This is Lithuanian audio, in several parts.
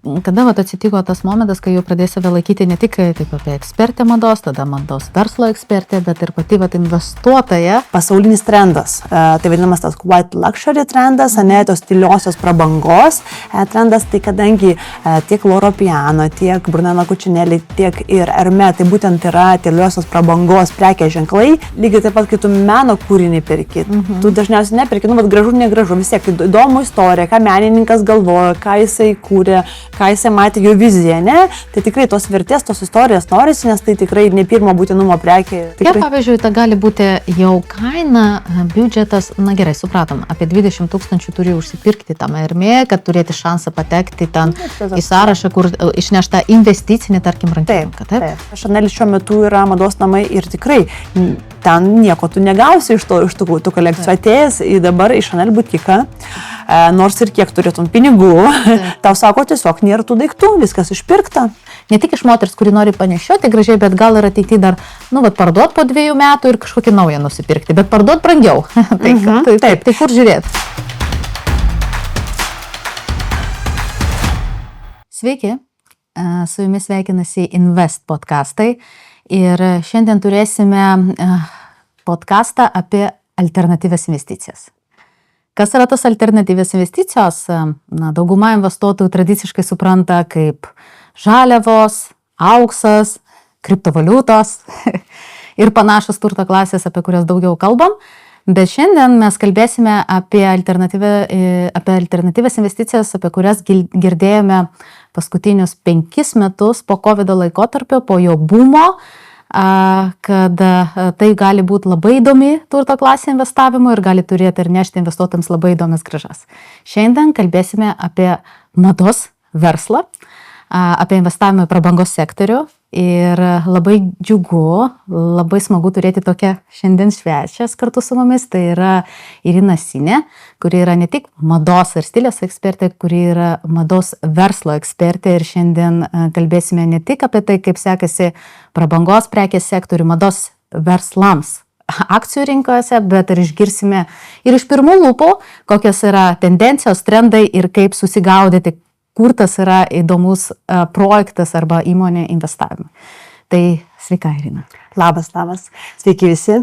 Kada atsitiko tas momentas, kai jau pradėjai save laikyti ne tik kaip apie ekspertę mados, tada mados verslo ekspertė, bet ir pati investuotoja. Pasaulinis trendas, tai vadinamas tas white luxury trendas, tos tyliosios prabangos trendas, tai kadangi tiek Loro Piana, tiek Brunello Cucinelli, tiek ir Hermès, tai būtent yra tyliosios prabangos prekės ženklai, lygiai taip pat, kai tu meno kūrinį perki, tu dažniausiai neperki, gražu, negražu, vis tiek įdomu istorija, ką menininkas galvoja, ką jisai kūrė, ką jisai matė, jo viziją, ne? Tai tikrai tos vertės, tos istorijos norisi, nes tai tikrai ne pirmo būtinumo prekė. Tikrai... Ja, pavyzdžiui, tai gali būti jau kaina, biudžetas, na gerai, supratom, apie 20 000 turi užsipirkti tam Hermès, kad turėti šansą patekti ten į sąrašą, kur išnešta investicinė, tarkim, rankininką. Taip. Chanel šiuo metu yra mados namai ir tikrai ten nieko tu negausi iš tų kolekcijų. Atėjęs dabar į Chanel butiką, nors ir kiek turėtum pinigų, tau sako tiesiog nėra tų daiktų, viskas išpirkta. Ne tik iš moters, kuri nori panešioti gražiai, bet gal ir ateityje dar, parduot po 2 metų ir kažkokį naują nusipirkti, bet parduot brangiau. Taip, tai kur žiūrėt? Sveiki, su jumis sveikinasi Invest podcastai ir šiandien turėsime podcastą apie alternatyvias investicijas. Kas yra tos alternatyvios investicijos? Dauguma investuotojų tradiciškai supranta kaip žaliavos, auksas, kriptovaliutos ir panašios turto klasės, apie kurias daugiau kalbam. Bet šiandien mes kalbėsime apie alternatyvias investicijas, apie kurias girdėjome paskutinius 5 metus po COVID laikotarpio, po jo bumo, kad tai gali būti labai įdomi turto klasė investavimo ir gali turėti ir nešti investuotams labai įdomias grąžas. Šiandien kalbėsime apie mados verslą, apie investavimą į prabangos sektorių ir labai džiugu, labai smagu turėti tokią šiandien svečias kartu su mumis. Tai yra Irina Sinė, kuri yra ne tik mados ir stiliaus ekspertė, kuri yra mados verslo ekspertė ir šiandien kalbėsime ne tik apie tai, kaip sekasi prabangos prekės sektorių mados verslams akcijų rinkose, bet ir išgirsime ir iš pirmų lūpų, kokios yra tendencijos, trendai ir kaip susigaudyti, kur tas yra įdomus projektas arba įmonė investavimui. Tai sveika, Irina. Labas. Sveiki visi.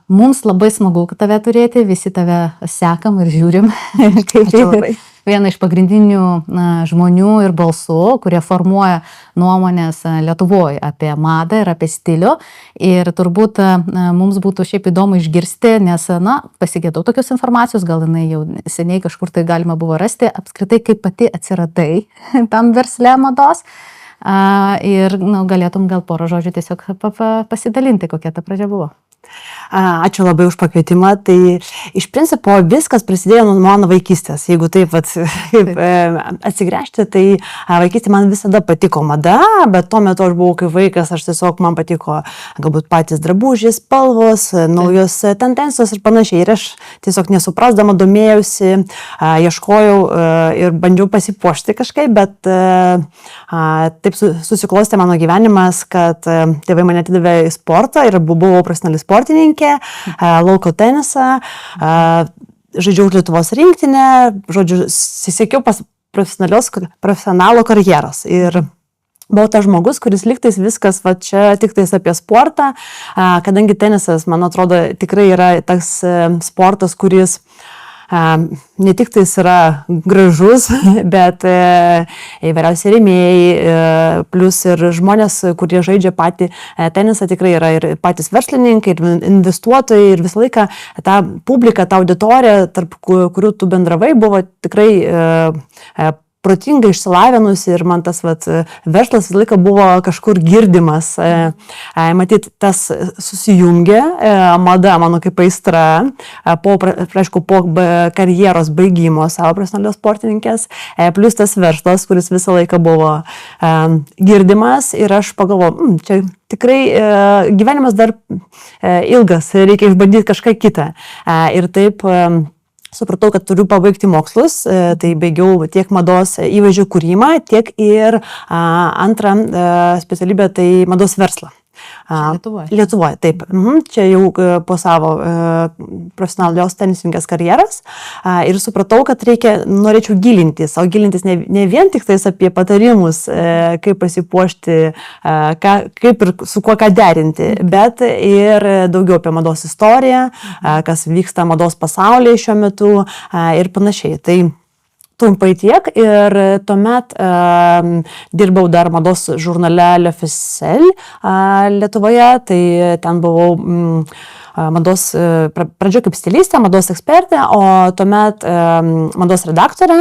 Mums labai smagu tave turėti, visi tave sekam ir žiūrim. Ačiū labai. Viena iš pagrindinių žmonių ir balsų, kurie formuoja nuomonės Lietuvoje apie madą ir apie stilių. Ir turbūt mums būtų šiaip įdomu išgirsti, nes, pasigėdau tokios informacijos, gal jinai jau seniai kažkur tai galima buvo rasti, apskritai kaip pati atsiradai tam versle mados. Ir galėtum gal porą žodžių tiesiog pasidalinti, kokia ta pradžia buvo. Ačiū labai už pakvietimą. Tai iš principo viskas prasidėjo nuo mano vaikystės. Jeigu taip atsigręžti, tai vaikystė man visada patiko mada, bet tuo metu aš buvau kaip vaikas, man patiko galbūt patys drabužiai, spalvos, naujos tendencijos ir panašiai. Ir aš tiesiog nesuprasdama domėjausi, ieškojau ir bandžiau pasipuošti kažkaip, bet taip susiklostė mano gyvenimas, kad tėvai mane atidavė į sportą ir buvau profesionali sportininkė, lauko tenisą, žaidžiau už Lietuvos rinktinę, siekiau profesionalo karjeros. Ir buvau tas žmogus, kuris lygtais viskas čia tiktais apie sportą, kadangi tenisas, man atrodo, tikrai yra tas sportas, kuris ne tik tais yra gražus, bet įvairiausi rėmėjai, plus ir žmonės, kurie žaidžia patį tenisą, tikrai yra ir patys verslininkai, ir investuotojai, ir visą laiką ta publika, ta auditorija, tarp kurių tu bendravai, buvo tikrai protingai išsilavinusi ir man tas verslas visą laiką buvo kažkur girdimas. Matyt, tas susijungė, mada mano kaip aistra, po karjeros baigimo savo profesionalios sportininkės, plus tas verslas, kuris visą laiką buvo girdimas ir aš pagalvojau, čia tikrai gyvenimas dar ilgas, reikia išbandyti kažką kitą. Ir taip supratau, kad turiu pabaigti mokslus, tai baigiau tiek mados įvaizdžio kūrimą, tiek ir antrą specialybę, tai mados verslą. Lietuvoje, taip. Čia jau po savo profesionalios tenisininkės karjeros ir supratau, kad norėčiau gilintis, o gilintis ne vien tik tais apie patarimus, kaip pasipuošti, kaip ir su kuo ką derinti, bet ir daugiau apie mados istoriją, kas vyksta mados pasaulyje šiuo metu ir panašiai. Tai trumpai tiek ir tuomet dirbau dar mados žurnale L'Officiel Lietuvoje, tai ten buvau pradžioje kaip stilistė, mados ekspertė, o tuomet mados redaktorė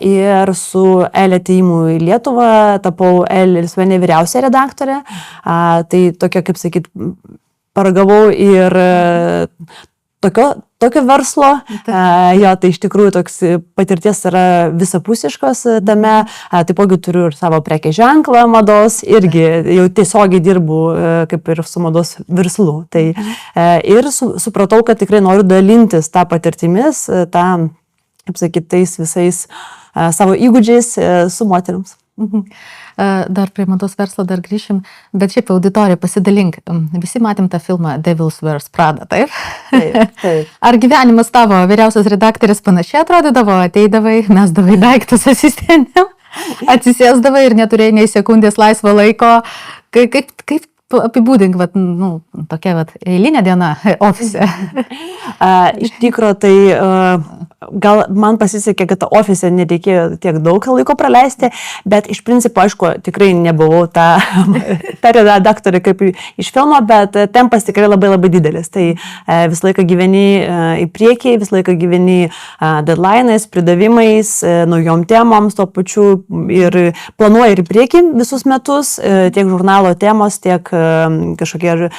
ir su L atėjimu į Lietuvą tapau L Lithuania vyriausia redaktorė, tai tokia, kaip sakyt, paragavau ir tokio verslo, jo, tai iš tikrųjų toks patirties yra visapusiškos tame, taipogi turiu ir savo prekės ženklą mados, irgi jau tiesiogiai dirbu kaip ir su mados verslu. Tai ir supratau, kad tikrai noriu dalintis tą patirtimis, kaip sakyt, tais visais savo įgūdžiais su moterims. Dar prie mados verslo dar grįšim, bet šiaip auditorija pasidalink. Visi matėm tą filmą Devil's Wears Prada, taip? Taip. Ar gyvenimas tavo vyriausios redaktorės panašiai atrodydavo, ateidavai, mesdavai daiktus asistentėm, atsisėsdavai ir neturėjai nei sekundės laisvo laiko? Kaip apibūdink, tokia eilinė diena ofise? Iš tikro, tai gal man pasisekė, kad ofise nereikėjo tiek daug laiko praleisti, bet iš principo, aišku, tikrai nebuvau ta redaktorė kaip iš filmo, bet tempas tikrai labai labai didelis. Tai visą laiką gyveni į priekį, visą laiką gyveni deadline'ais, pridavimais, naujom temoms, tuo pačiu ir planuoji ir į priekį visus metus, tiek žurnalo temos, tiek kažkokie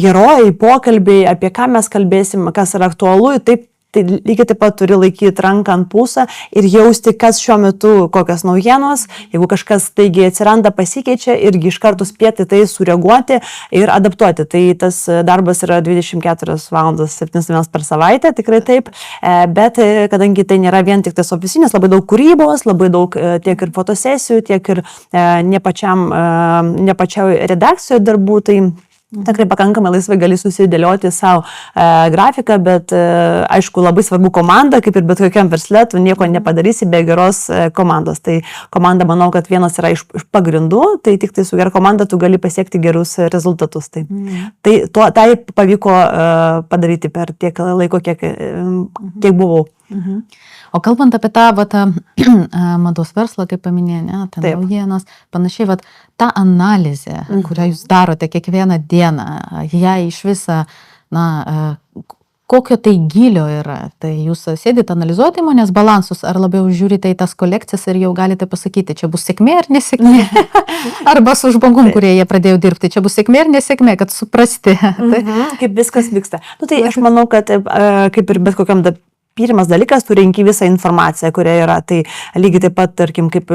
herojai, pokalbiai, apie ką mes kalbėsim, kas yra aktualu, tai lygiai taip pat turi laikyti ranką ant pulso ir jausti, kas šiuo metu, kokios naujienos, jeigu kažkas taigi atsiranda, pasikeičia, irgi iš karto spėti tai sureaguoti ir adaptuoti. Tai tas darbas yra 24 valandas 7 dienas per savaitę, tikrai taip, bet kadangi tai nėra vien tik tas ofisinės, labai daug kūrybos, labai daug tiek ir fotosesijų, tiek ir ne pačioj redakcijoje darbų, tai tikrai pakankamai laisvai gali susidėlioti savo grafiką, bet aišku, labai svarbu komanda, kaip ir bet kokiam versle, tu nieko nepadarysi be geros komandos. Tai komanda, manau, kad vienas yra iš pagrindų, tai tik tai su gera komanda tu gali pasiekti gerus rezultatus. Tai pavyko padaryti per tiek laiko, kiek buvau. O kalbant apie tą mados verslą, kaip paminėjai, naujienos, panašiai, tą analizę, kurią jūs darote kiekvieną dieną, ją iš visą, kokio tai gilio yra, tai jūs sėdite analizuoti įmonės balansus, ar labiau žiūrite į tas kolekcijas ir jau galite pasakyti, čia bus sėkmė ar nesėkmė, arba su žmogum, kurie jie pradėjo dirbti, čia bus sėkmė ar nesėkmė, kad suprasti. Kaip viskas vyksta. Tai aš manau, kad kaip ir bet kokiam pirmas dalykas, tu renki visą informaciją, kuria yra. Tai lygiai taip pat, tarkim, kaip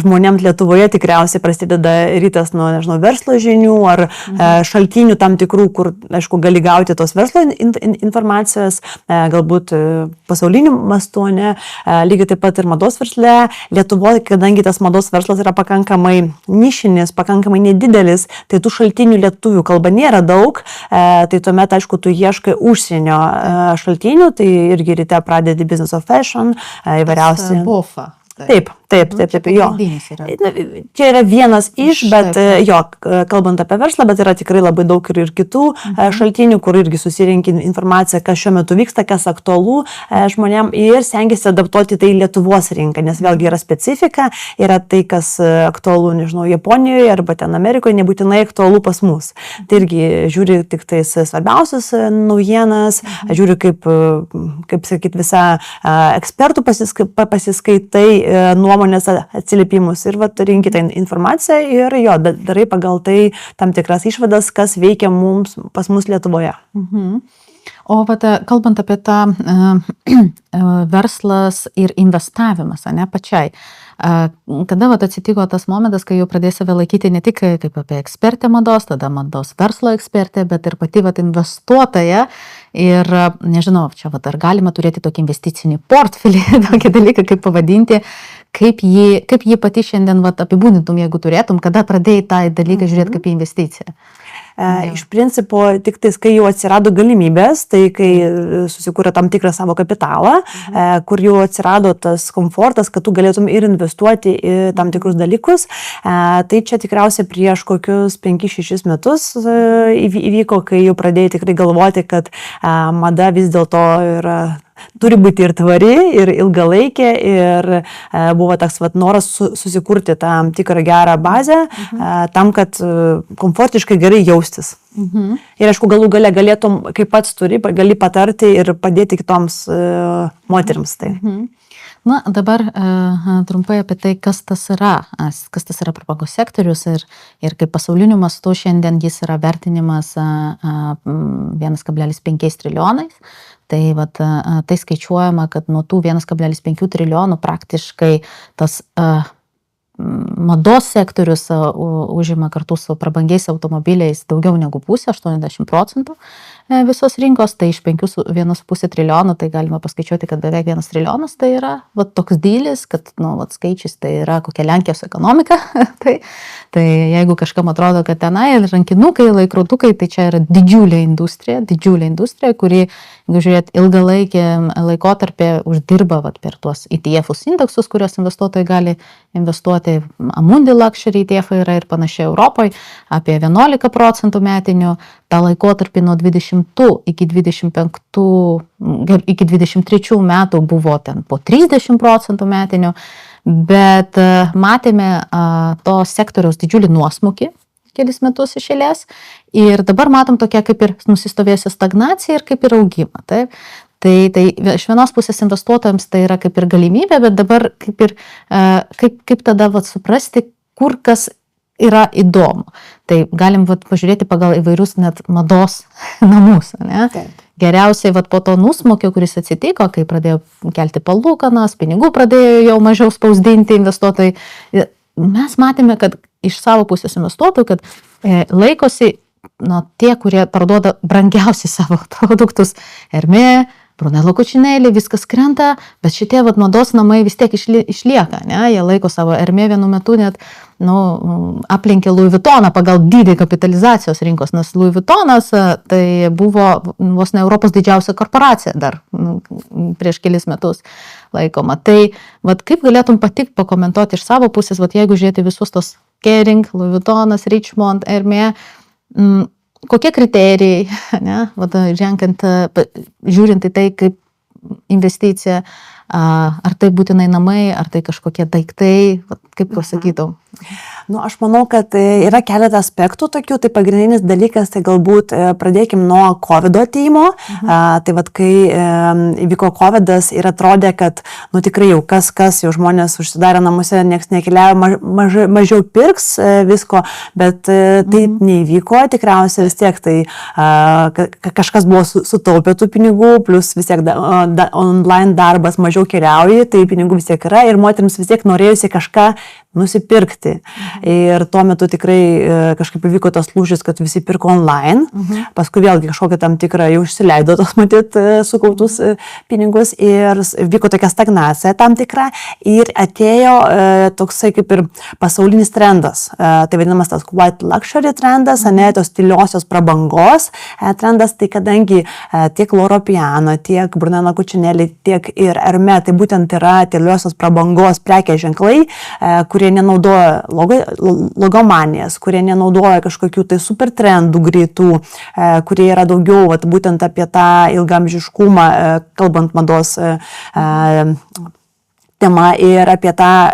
žmonėms Lietuvoje tikriausiai prasideda rytas nuo, nežinau, verslo žinių ar šaltinių tam tikrų, kur, aišku, gali gauti tos verslo informacijos, galbūt pasauliniu mastu, ne. Lygiai taip pat ir mados versle. Lietuvoje, kadangi tas mados verslas yra pakankamai nišinis, pakankamai nedidelis, tai tų šaltinių lietuvių kalba nėra daug, tai tuomet, aišku, tu ieškai užsienio šaltinių, tai irgi ryte pradedi Business of Fashion, įvairiausi. BOFA. Taip, jo. Čia yra vienas iš, bet jo, kalbant apie verslą, bet yra tikrai labai daug ir kitų šaltinių, kur irgi susirinki informaciją, kas šiuo metu vyksta, kas aktualu žmonėm ir stengiasi adaptuoti tai Lietuvos rinką, nes vėlgi yra specifika, yra tai, kas aktualu, nežinau, Japonijoje arba ten Amerikoje, nebūtinai aktualu pas mus. Tai irgi žiūri tik tais svarbiausias naujienas, žiūri kaip sakyt, visą ekspertų pasiskaitai nuomonės atsiliepimus ir rinki tą informaciją ir jo, darai pagal tai tam tikras išvadas, kas veikia pas mus Lietuvoje. O kalbant apie tą verslas ir investavimas, ne pačiai, kada atsitiko tas momentas, kai jau pradėjai save laikyti ne tik kaip apie ekspertę mados, tada mados verslo ekspertę, bet ir pati investuotoja ir, nežinau, čia ar galima turėti tokį investicinį portfelį, tokį dalyką, kaip pavadinti, kaip jį pati šiandien apibūdintum, jeigu turėtum, kada pradėjai tą dalyką žiūrėti kaip į investiciją? Iš principo, tik tais, kai jau atsirado galimybės, tai kai susikūrė tam tikrą savo kapitalą, kur jau atsirado tas komfortas, kad tu galėtum ir investuoti į tam tikrus dalykus, tai čia tikriausiai prieš kokius 5-6 metus įvyko, kai jau pradėjai tikrai galvoti, kad mada vis dėlto yra turi būti ir tvari, ir ilgalaikė, ir buvo toks noras susikurti tam tikrą gerą bazę, tam, kad komfortiškai gerai jaustis. Ir aišku, galų gale galėtum, kaip pats gali patarti ir padėti kitoms moterims. Tai. Na, dabar trumpai apie tai, kas tas yra prabangos sektorius ir kaip pasauliniu mastu šiandien jis yra vertinimas 1,5 trilijonais. Tai, tai skaičiuojama, kad nuo tų 1,5 trilijonų praktiškai tas mados sektorius užima kartu su prabangiais automobiliais daugiau negu pusė, 80% visos rinkos, tai iš 1,5 trilijonų, tai galima paskaičiuoti, kad beveik 1 trilijonas tai yra toks dylis, kad skaičius tai yra kokia Lenkijos ekonomika. tai jeigu kažkam atrodo, kad tenai rankinukai, laikrodukai, tai čia yra didžiulė industrija, kuri, jeigu žiūrėt, ilgalaikį laikotarpį uždirba per tuos ETF indeksus, kuriuos investuotojai gali investuoti. Amundi Luxury ETF yra ir panašiai Europoje, apie 11% metinių, tą laikotarpį nuo 20 iki 23 metų buvo ten po 30% metinių, bet matėme to sektoriaus didžiulį nuosmukį kelis metus iš eilės ir dabar matom tokia kaip ir nusistovėjusią stagnaciją ir kaip ir augimą. Taip? Tai iš vienos pusės investuotojams tai yra kaip ir galimybė, bet dabar kaip tada suprasti, kur kas yra įdomu. Tai galim pažiūrėti pagal įvairius net mados namus. Ne? Geriausiai po to nusmokio, kuris atsitiko, kai pradėjo kelti palūkanas, pinigų pradėjo jau mažiau spausdinti investuotojai. Mes matėme, kad iš savo pusės investuotojų, kad laikosi tie, kurie parduoda brangiausiai savo produktus, Hermė, Brunello Cucinelli, viskas krenta, bet šitie mados namai vis tiek išlieka, ne? Jie laiko savo Hermė vienu metu net aplenkė Louis Vuittoną pagal dydį kapitalizacijos rinkos, nes Louis Vuittonas tai buvo vos ne Europos didžiausia korporacija dar prieš kelis metus laikoma. Tai kaip galėtum pakomentuoti iš savo pusės, jeigu žiūrėti visus tos Kering, Louis Vuittonas, Richemont, Hermė, kokie kriterijai, žiūrint į tai kaip investicija, ar tai būtinai namai, ar tai kažkokie daiktai, kaip pasakytum? Aš manau, kad yra keletą aspektų tokių, tai pagrindinis dalykas, tai galbūt pradėkim nuo COVID atėjimo. Tai kai įvyko COVIDas ir atrodė, kad tikrai jau kas jau žmonės užsidarė namuose, nieks nekeliavo, mažiau pirks visko, bet tai neįvyko, tikriausiai vis tiek tai kažkas buvo sutaupę tų pinigų, plus vis tiek online darbas mažiau keliauja, tai pinigų vis tiek yra ir moterims vis tiek norėjusi kažką nusipirkti. Ir tuo metu tikrai kažkaip įvyko tas lūžis, kad visi pirko online. Paskui vėlgi kažkokią tam tikrą jau išsileido tos matyt sukautus pinigus ir vyko tokia stagnacija tam tikra ir atėjo toksai kaip ir pasaulinis trendas. Tai vadinamas tas white luxury trendas, tos tyliosios prabangos trendas. Tai kadangi tiek Loro Piana, tiek Brunello Cucinelli, tiek ir Hermė, tai būtent yra tyliosios prabangos prekės ženklai, kurie nenaudoja logomanijas, kurie nenaudoja kažkokių tai super trendų greitų, kurie yra daugiau būtent apie tą ilgamžiškumą, kalbant mados tema ir apie tą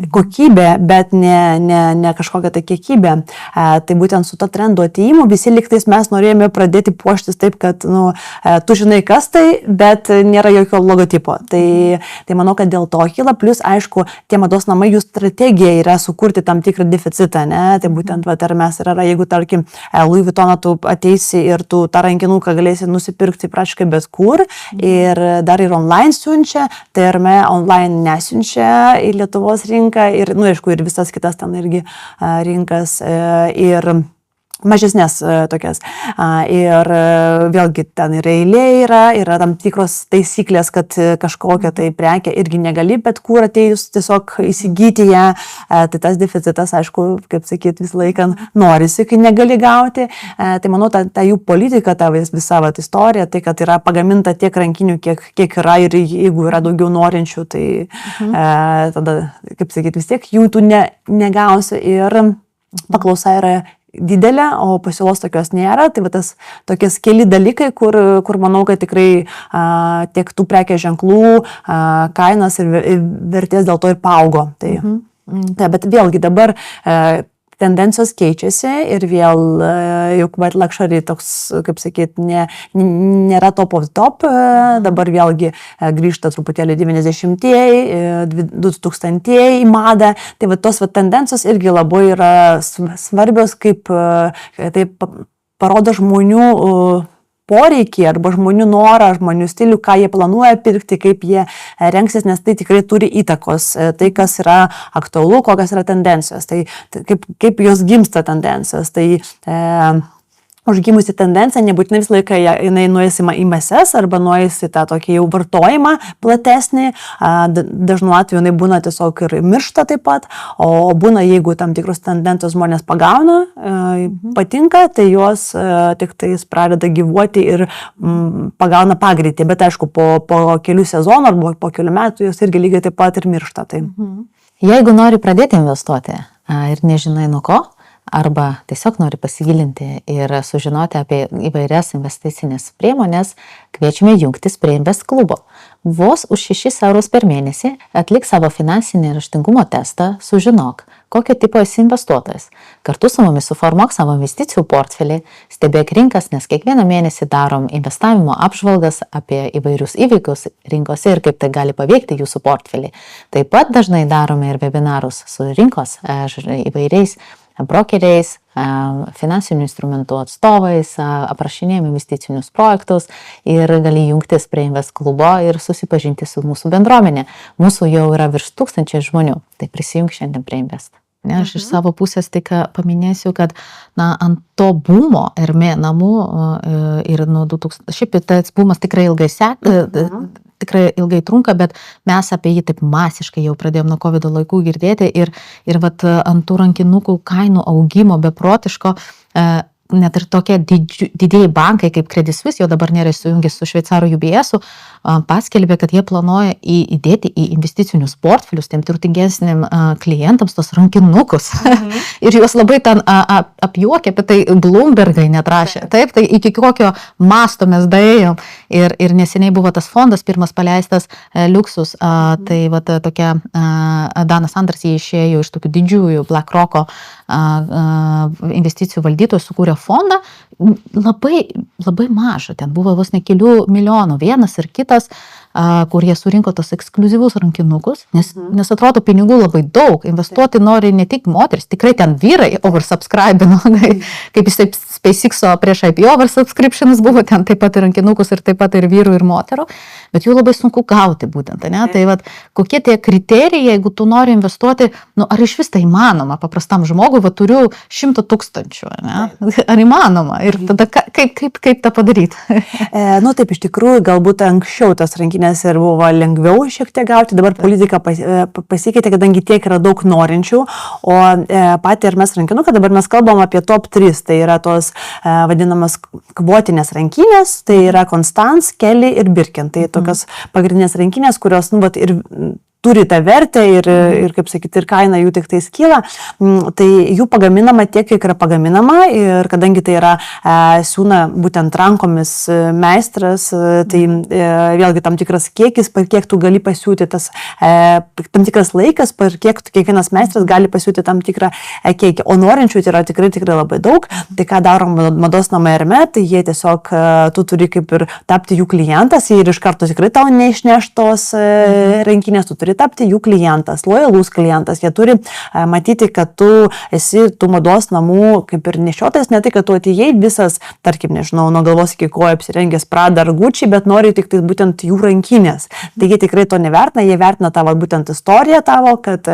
kokybę, bet ne kažkokią tai kiekybę. Tai būtent su to trendo atėjimu visi liktais mes norėjome pradėti puoštis taip, kad tu žinai kas tai, bet nėra jokio logotipo. Tai manau, kad dėl to kyla, plus aišku, tie mados namai, jų strategija yra sukurti tam tikrą deficitą, ne? Tai būtent ar mes yra, jeigu tarkim Louis Vuittoną tu ateisi ir tu tą rankinuką galėsi nusipirkti praškai bet kur ir dar ir online siunčia, tai Hermė online nesiunčia į Lietuvos rinką ir, aišku, ir visas kitas ten irgi rinkas ir mažesnės tokias. Ir vėlgi ten yra eilė, yra tam tikros taisyklės, kad kažkokią tai prekę irgi negali, bet kur atėjus tiesiog įsigyti ją, tai tas deficitas, aišku, kaip sakyti, visą laiką norisi, kai negali gauti. Tai manau, ta jų politika, ta visa istorija, tai kad yra pagaminta tiek rankinių, kiek yra ir jeigu yra daugiau norinčių, tai tada, kaip sakyti, vis tiek jų tu negausi ir paklausa yra didelė, o pasiūlos tokios nėra. Tai va tas tokies keli dalykai, kur manau, kad tikrai tiek tų prekės ženklų kainas ir vertės dėl to ir paaugo. Tai, bet vėlgi dabar tendencijos keičiasi ir vėl juk white luxury toks, kaip sakyt, nėra top of top, dabar vėlgi grįžta truputėlį 90-ieji, 2000-ieji į madą, tai va tos tendencijos irgi labai yra svarbios, kaip tai parodo žmonių poreikį arba žmonių norą, žmonių stilių, ką jie planuoja pirkti, kaip jie rengsis, nes tai tikrai turi įtakos, tai kas yra aktualu, kokios yra tendencijos, tai kaip jos gimsta tendencijos. Tai užgimusi tendencija nebūtinai visą laiką jinai nuėjasi į mases arba nuėjasi tą tokį jau vartojimą platesnį, dažnu atveju jinai būna tiesiog ir miršta taip pat, o būna, jeigu tam tikros tendencijos žmonės pagauna, patinka, tai jos tik tais pradeda gyvuoti ir pagauna pagreitį, bet aišku, po kelių sezonų arba po kelių metų jos irgi lygiai taip pat ir miršta. Tai. Jeigu nori pradėti investuoti ir nežinai nuo ko, arba tiesiog nori pasigilinti ir sužinoti apie įvairias investicinės priemonės, kviečiame jungtis prie Invest klubo. Vos už 6 eurus per mėnesį atlik savo finansinį raštingumo testą, sužinok, kokio tipo esi investuotojas. Kartu su mumis suformuok savo investicijų portfelį, stebėk rinkas, nes kiekvieną mėnesį darom investavimo apžvalgas apie įvairius įvykius rinkose ir kaip tai gali paveikti jūsų portfelį. Taip pat dažnai darome ir webinarus su rinkos įvairiais brokeriais, finansinių instrumentų atstovais, aprašinėjame investicinius projektus ir gali jungtis prie Invest klubo ir susipažinti su mūsų bendruomenė. Mūsų jau yra virš 1000 žmonių, tai prisijung šiandien prie Invest. Ne, aš iš savo pusės tik paminėsiu, kad ant to bumo Ermė namų ir nuo 2000, šiaip tas bumas tikrai tikrai ilgai trunka, bet mes apie jį taip masiškai jau pradėjom nuo COVID laikų girdėti ir vat ant tų rankinukų kainų augimo beprotiško, net ir tokie didieji bankai kaip Credit Suisse, jau dabar nėra sujungęs su šveicarų UBS-u, paskelbė, kad jie planuoja įdėti į investicinius portfelius tiem turtingesniam klientams tos rankinukus. Ir juos labai ten apjuokė, apie tai Bloombergai net rašė. Taip, tai iki kokio masto mes daėjom. Ir neseniai buvo tas fondas, pirmas paleistas Luxus, tai va tokia Danas Andras jie išėjo iš tokių didžiųjų BlackRock'o investicijų valdytojų, sukūrė fondą, labai, labai mažą, ten buvo vos ne kelių milijonų, vienas ir kitas, kur jie surinko tos ekskliuzyvus rankinukus, nes atrodo pinigų labai daug, investuoti nori ne tik moteris, tikrai ten vyrai oversubscribino, kaip jis taip SpaceX'o prieš IPO oversubscriptionus buvo, ten taip pat ir rankinukus ir taip pat ir vyrų ir moterų, bet jų labai sunku gauti būtent, ne? Tai vat, kokie tie kriterijai, jeigu tu nori investuoti, ar iš vis tai įmanoma, paprastam žmogui, turiu 100 000, ne? Ar įmanoma? Ir tada kaip tą padaryti? Taip, iš tikrųjų, galbūt anksčiau tas rankinės ir buvo lengviau šiek tiek gauti, dabar politika pasikeitė, kadangi tiek yra daug norinčių, o patį ir mes rankinuką, dabar mes kalbam apie top 3, tai yra tos vadinamas kvotinės rankinės, tai yra Constance, Kelly ir Birkin, tai tokios pagrindinės rankinės, kurios ir turi tą vertę ir kaip sakyti, ir kaina jų tik tai skyla, tai jų pagaminama tiek, kiek yra pagaminama ir kadangi tai yra siūna būtent rankomis meistras, tai vėlgi tam tikras kiekis, per kiek tu gali pasiūti tas, tam tikras laikas, per kiek kiekvienas meistras gali pasiūti tam tikrą kiekį, o norinčių tai yra tikrai labai daug, tai ką darom mados namai Ermė, tai jie tiesiog, tu turi kaip ir tapti jų klientas ir iš karto tikrai tau neišneš tos rankinės, tu turi tapti jų klientas, lojalus klientas, jie turi matyti, kad tu esi tų mados namų kaip ir nešiotas, ne tai, kad tu atėjai visas, tarkim, nežinau, nuo galvos iki kojų apsirengęs Prada ar Gucci, bet nori tik tai būtent jų rankinės. Taigi tikrai to nevertina, jie vertina tavo būtent istoriją tavo, kad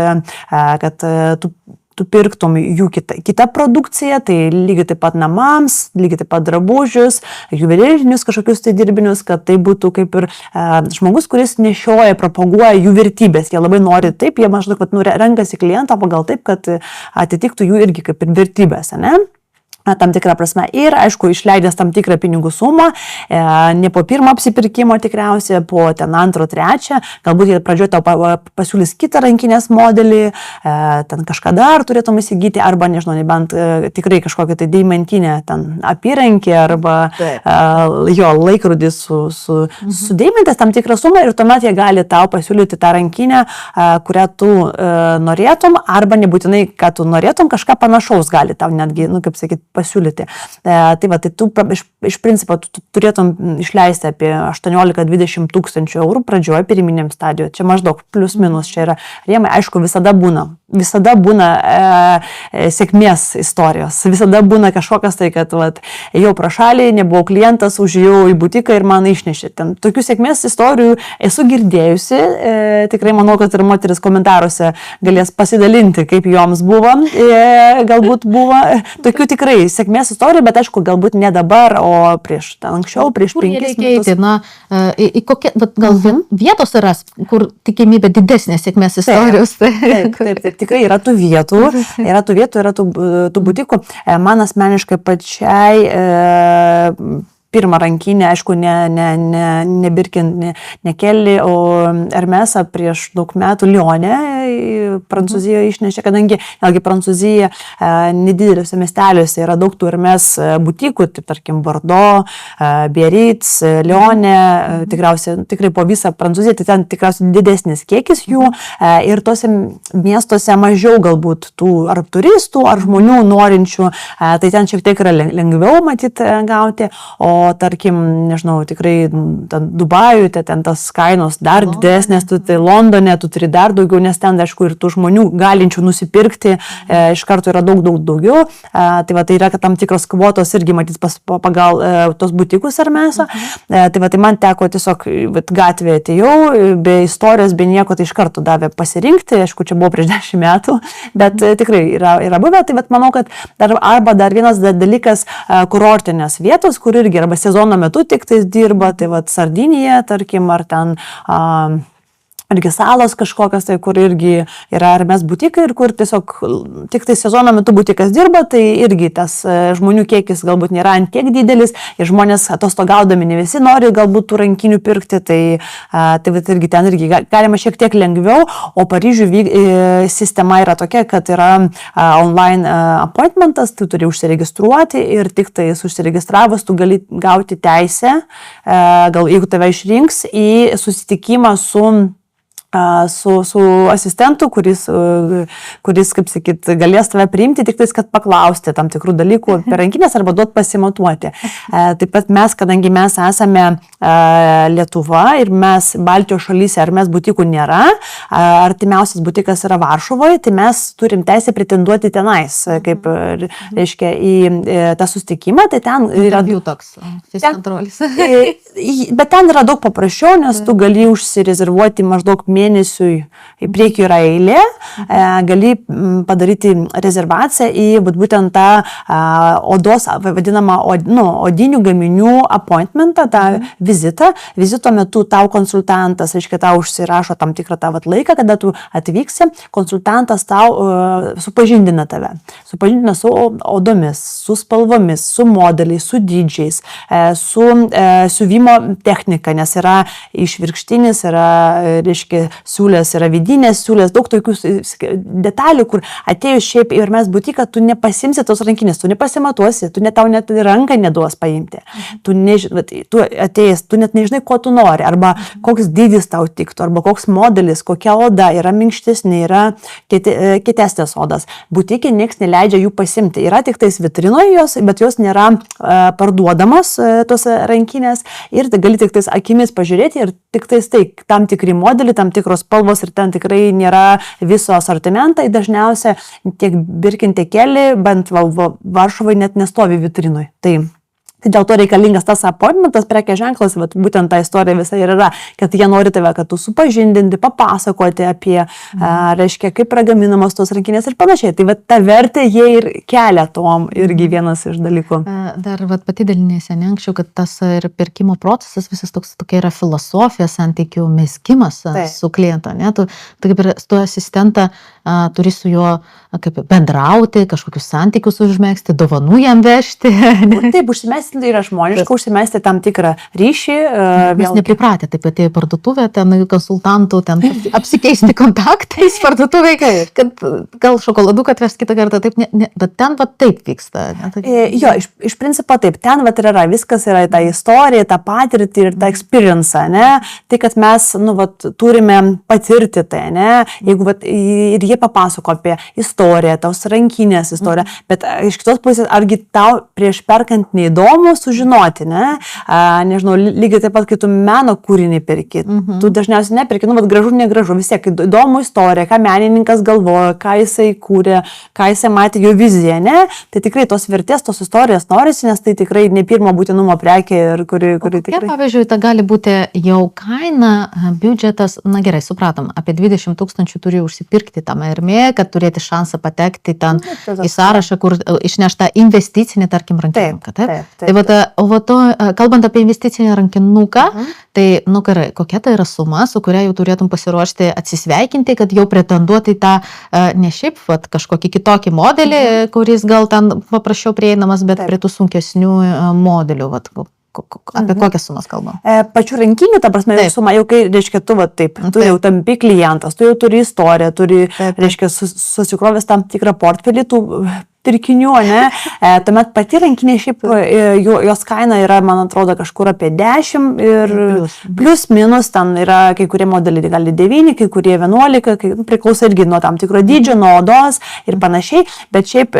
tu tu pirktum jų kitą produkciją, tai lygiai taip pat namams, lygiai taip pat drabužius, juvelyrinius kažkokius tai dirbinius, kad tai būtų kaip ir žmogus, kuris nešioja, propaguoja jų vertybės. Jie labai nori taip, jie maždaug renkasi klientą pagal taip, kad atitiktų jų irgi kaip ir vertybės, ne? Tam tikrą prasme. Ir, aišku, išleidęs tam tikrą pinigų sumą, ne po pirmo apsipirkimo tikriausiai, po ten antro, trečią, galbūt jie pradžioje tau pasiūlys kitą rankinės modelį, ten kažką dar turėtum įsigyti, arba, nežinau, nebent tikrai kažkokią tai deimantinę ten apyrankį, arba jo laikrodį su deimantais tam tikrą sumą ir tuomet jie gali tau pasiūlyti tą rankinę, kurią tu norėtum, arba nebūtinai, kad tu norėtum, kažką panašaus gali tau netgi, kaip sakyti, pasiūlyti. Tai va, tai tu iš principo tu turėtum išleisti apie 18-20 tūkstančių eurų pradžioje pirminiam stadijoje. Čia maždaug plius minus čia yra rėmai. Aišku, visada būna sėkmės istorijos. Visada būna kažkokas tai, kad ėjau pro šalį, nebuvau klientas, užėjau į butiką ir man išnešė. Ten tokių sėkmės istorijų esu girdėjusi. Tikrai manau, kad ir moteris komentaruose galės pasidalinti, kaip joms buvo. Galbūt buvo tokių tikrai sėkmės istorijų, bet aišku, galbūt ne dabar, o anksčiau, prieš 5 metus. Na, į kokie, gal vietos yra, kur tikimybė didesnė sėkmės istorijos. Taip, tikrai yra tų vietų, yra tų butikų. Man asmeniškai pačiai pirmą rankinę, aišku, ne Birkin, ne Kelly, o Hermesą prieš daug metų Lyone, Prancūzijoje išnešė, kadangi, vėlgi, Prancūzija nedideliuose miesteliuose yra daug tų Hermes butikų, taip, tarkim, Bordeaux, Biarritz, Lyone, tikrai po visą Prancūziją, tai ten tikriausiai didesnis kiekis jų ir tose miestuose mažiau galbūt tų ar turistų, ar žmonių norinčių, tai ten šiek tiek yra lengviau matyti gauti, o tarkim, nežinau, tikrai Dubajuje, ten tas kainos dar didesnės, tai Londone tu turi dar daugiau, nes ten, aišku, ir tų žmonių galinčių nusipirkti iš karto yra daug daugiau. Tai va, tai yra tam tikros kvotos irgi matys pagal tos butikus Hermeso. Tai man teko tiesiog gatvėje atėjau, be istorijos, be nieko, tai iš karto davė pasirinkti, aišku, čia buvo prieš 10 metų, bet tikrai yra buvę. Tai manau, kad dar vienas dalykas kurortinės vietos, kur irgi arba sezono metu tik tais dirba, tai Sardinija, tarkim, ar ten irgi salos kažkokios, tai kur irgi yra Hermes butikai ir kur tiesiog tik tai sezono metu butikas dirba, tai irgi tas žmonių kiekis galbūt nėra ant tiek didelis ir žmonės atostogaudami ne visi nori galbūt tų rankinių pirkti, tai irgi ten irgi galima šiek tiek lengviau, o Paryžiuje sistema yra tokia, kad yra online appointmentas, tu turi užsiregistruoti ir tik tai užsiregistravus tu gali gauti teisę, gal jeigu tave išrinks, į susitikimą su asistentu, kuris, kaip sakyt, galės tave priimti, tik tais, kad paklausti tam tikrų dalykų per rankinės arba duot pasimatuoti. Taip pat mes, kadangi mes esame Lietuva ir mes Baltijos šalyse Hermes butikų nėra, artimiausias butikas yra Varšuvoje, tai mes turim teisę pretenduoti tenais, kaip, reiškia, į tą susitikimą, tai ten yra toks kontrolis. Bet ten yra daug paprasčiau, nes tu gali užsirezervuoti maždaug mėnesiui į priekį yra eilė, gali padaryti rezervaciją į būtent tą odos, vadinamą, odinių gaminių appointmentą, tą vizitą. Vizito metu tau konsultantas, reiškia, tau užsirašo tam tikrą tą laiką, kada tu atvyksi, konsultantas tau supažindina tave. Supažindina su odomis, su spalvomis, su modeliais, su dydžiais, su siuvimo technika, nes yra išvirkštinis, yra, reiškia, siūlės, yra vidinės siūlės, daug tokių detalių, kur atėjus šiaip ir mes butiką, tu nepasimsi tos rankinės, tu nepasimatuosi, tau net ranką neduos paimti. Tu atėjęs, tu net nežinai, ko tu nori, arba koks dydis tau tiktų, arba koks modelis, kokia oda, yra minkštesnė, yra kietesnės odas. Butikė nieks neleidžia jų pasimti. Yra tik tais vitrinoje jos, bet jos nėra parduodamos tos rankinės ir gali tik tais akimis pažiūrėti ir tik tais tam tikri modeliai, tam tikros spalvos ir ten tikrai nėra viso asortimentai, dažniausiai tiek Birkin, tiek Kelly, bent Varšuvai net nestovi vitrinui. Tai Tai dėl to reikalingas tas appointmentas, prekės ženklas, vat, būtent ta istorija visa ir yra, kad jie nori tave, kad tu supažindinti, papasakoti apie, reiškia, kaip yra gaminamos tos rankinės ir panašiai. Tai vat, ta vertė jie ir kelia tom irgi vienas iš dalykų. Dar vat, pati dalinėse, ne anksčiau, kad tas ir pirkimo procesas visas tokia yra filosofija, santykių mezgimas su klientu. Ne? Tu kaip ir tu asistentą turi su juo kaip bendrauti, kažkokius santykius užmegzti, dovanų jam vežti. Taip, užsimesti yra žmoniška, užsimesti tam tikrą ryšį. Mes nepripratę, taip pat į parduotuvę, ten konsultantų, ten apsikeisti kontaktais parduotuvai, kad gal šokoladuką atvesti kitą kartą, taip, bet ten va taip vyksta. Jo, iš principo taip, ten va ir yra, viskas yra ta istorija, ta patirtį ir ta experience, ne? Tai, kad mes, nu, va, turime patirti tai, ne? Jeigu va, ir jie papasako apie istoriją, taus rankinės istoriją, bet iš kitos pusės, argi tau prieš perkant neįdomu sužinoti, ne? Nežinau, lygiai taip pat, kai tu meno kūrinį perki, tu dažniausiai neperki, nu, bet gražu, negražu, vis tiek įdomu istorija, ką menininkas galvoja, ką jisai kūrė, ką jisai matė, jo viziją, ne? Tai tikrai tos vertės, tos istorijos norisi, nes tai tikrai ne pirmo būtinumo prekė ir kuri tikrai... Pavyzdžiui, tai gali būti jau kaina, biudžetas, na gerai, supratom, apie 20 000 turi užsipirkti tam Hermė, kad turėti šansą patekti ten į sąrašą, kur išnešta investicinė, tarkim, rankinuką. Tai kalbant apie investicinį rankinuką, tai, nu gerai, kokia tai yra suma, su kuria jau turėtum pasiruošti atsisveikinti, kad jau pretenduoti tą ne šiaip kažkokį kitokį modelį, kuris gal ten paprasčiau prieinamas, bet prie tų sunkesnių modelių. Apie kokias sumas kalbam? Pačių rankinių, ta prasme, suma, jau kai, reiškia, tu tu jau tampi klientas, tu jau turi istoriją, reiškia, susikrovęs tam tikrą portfelį, tų pirkinių, ne? Tuomet pati rankinė šiaip, jos kaina yra, man atrodo, kažkur apie 10 ir plus minus, ten yra kai kurie modeliai gali 9, kai kurie 11, priklauso irgi nuo tam tikro dydžio, nuo odos ir panašiai, bet šiaip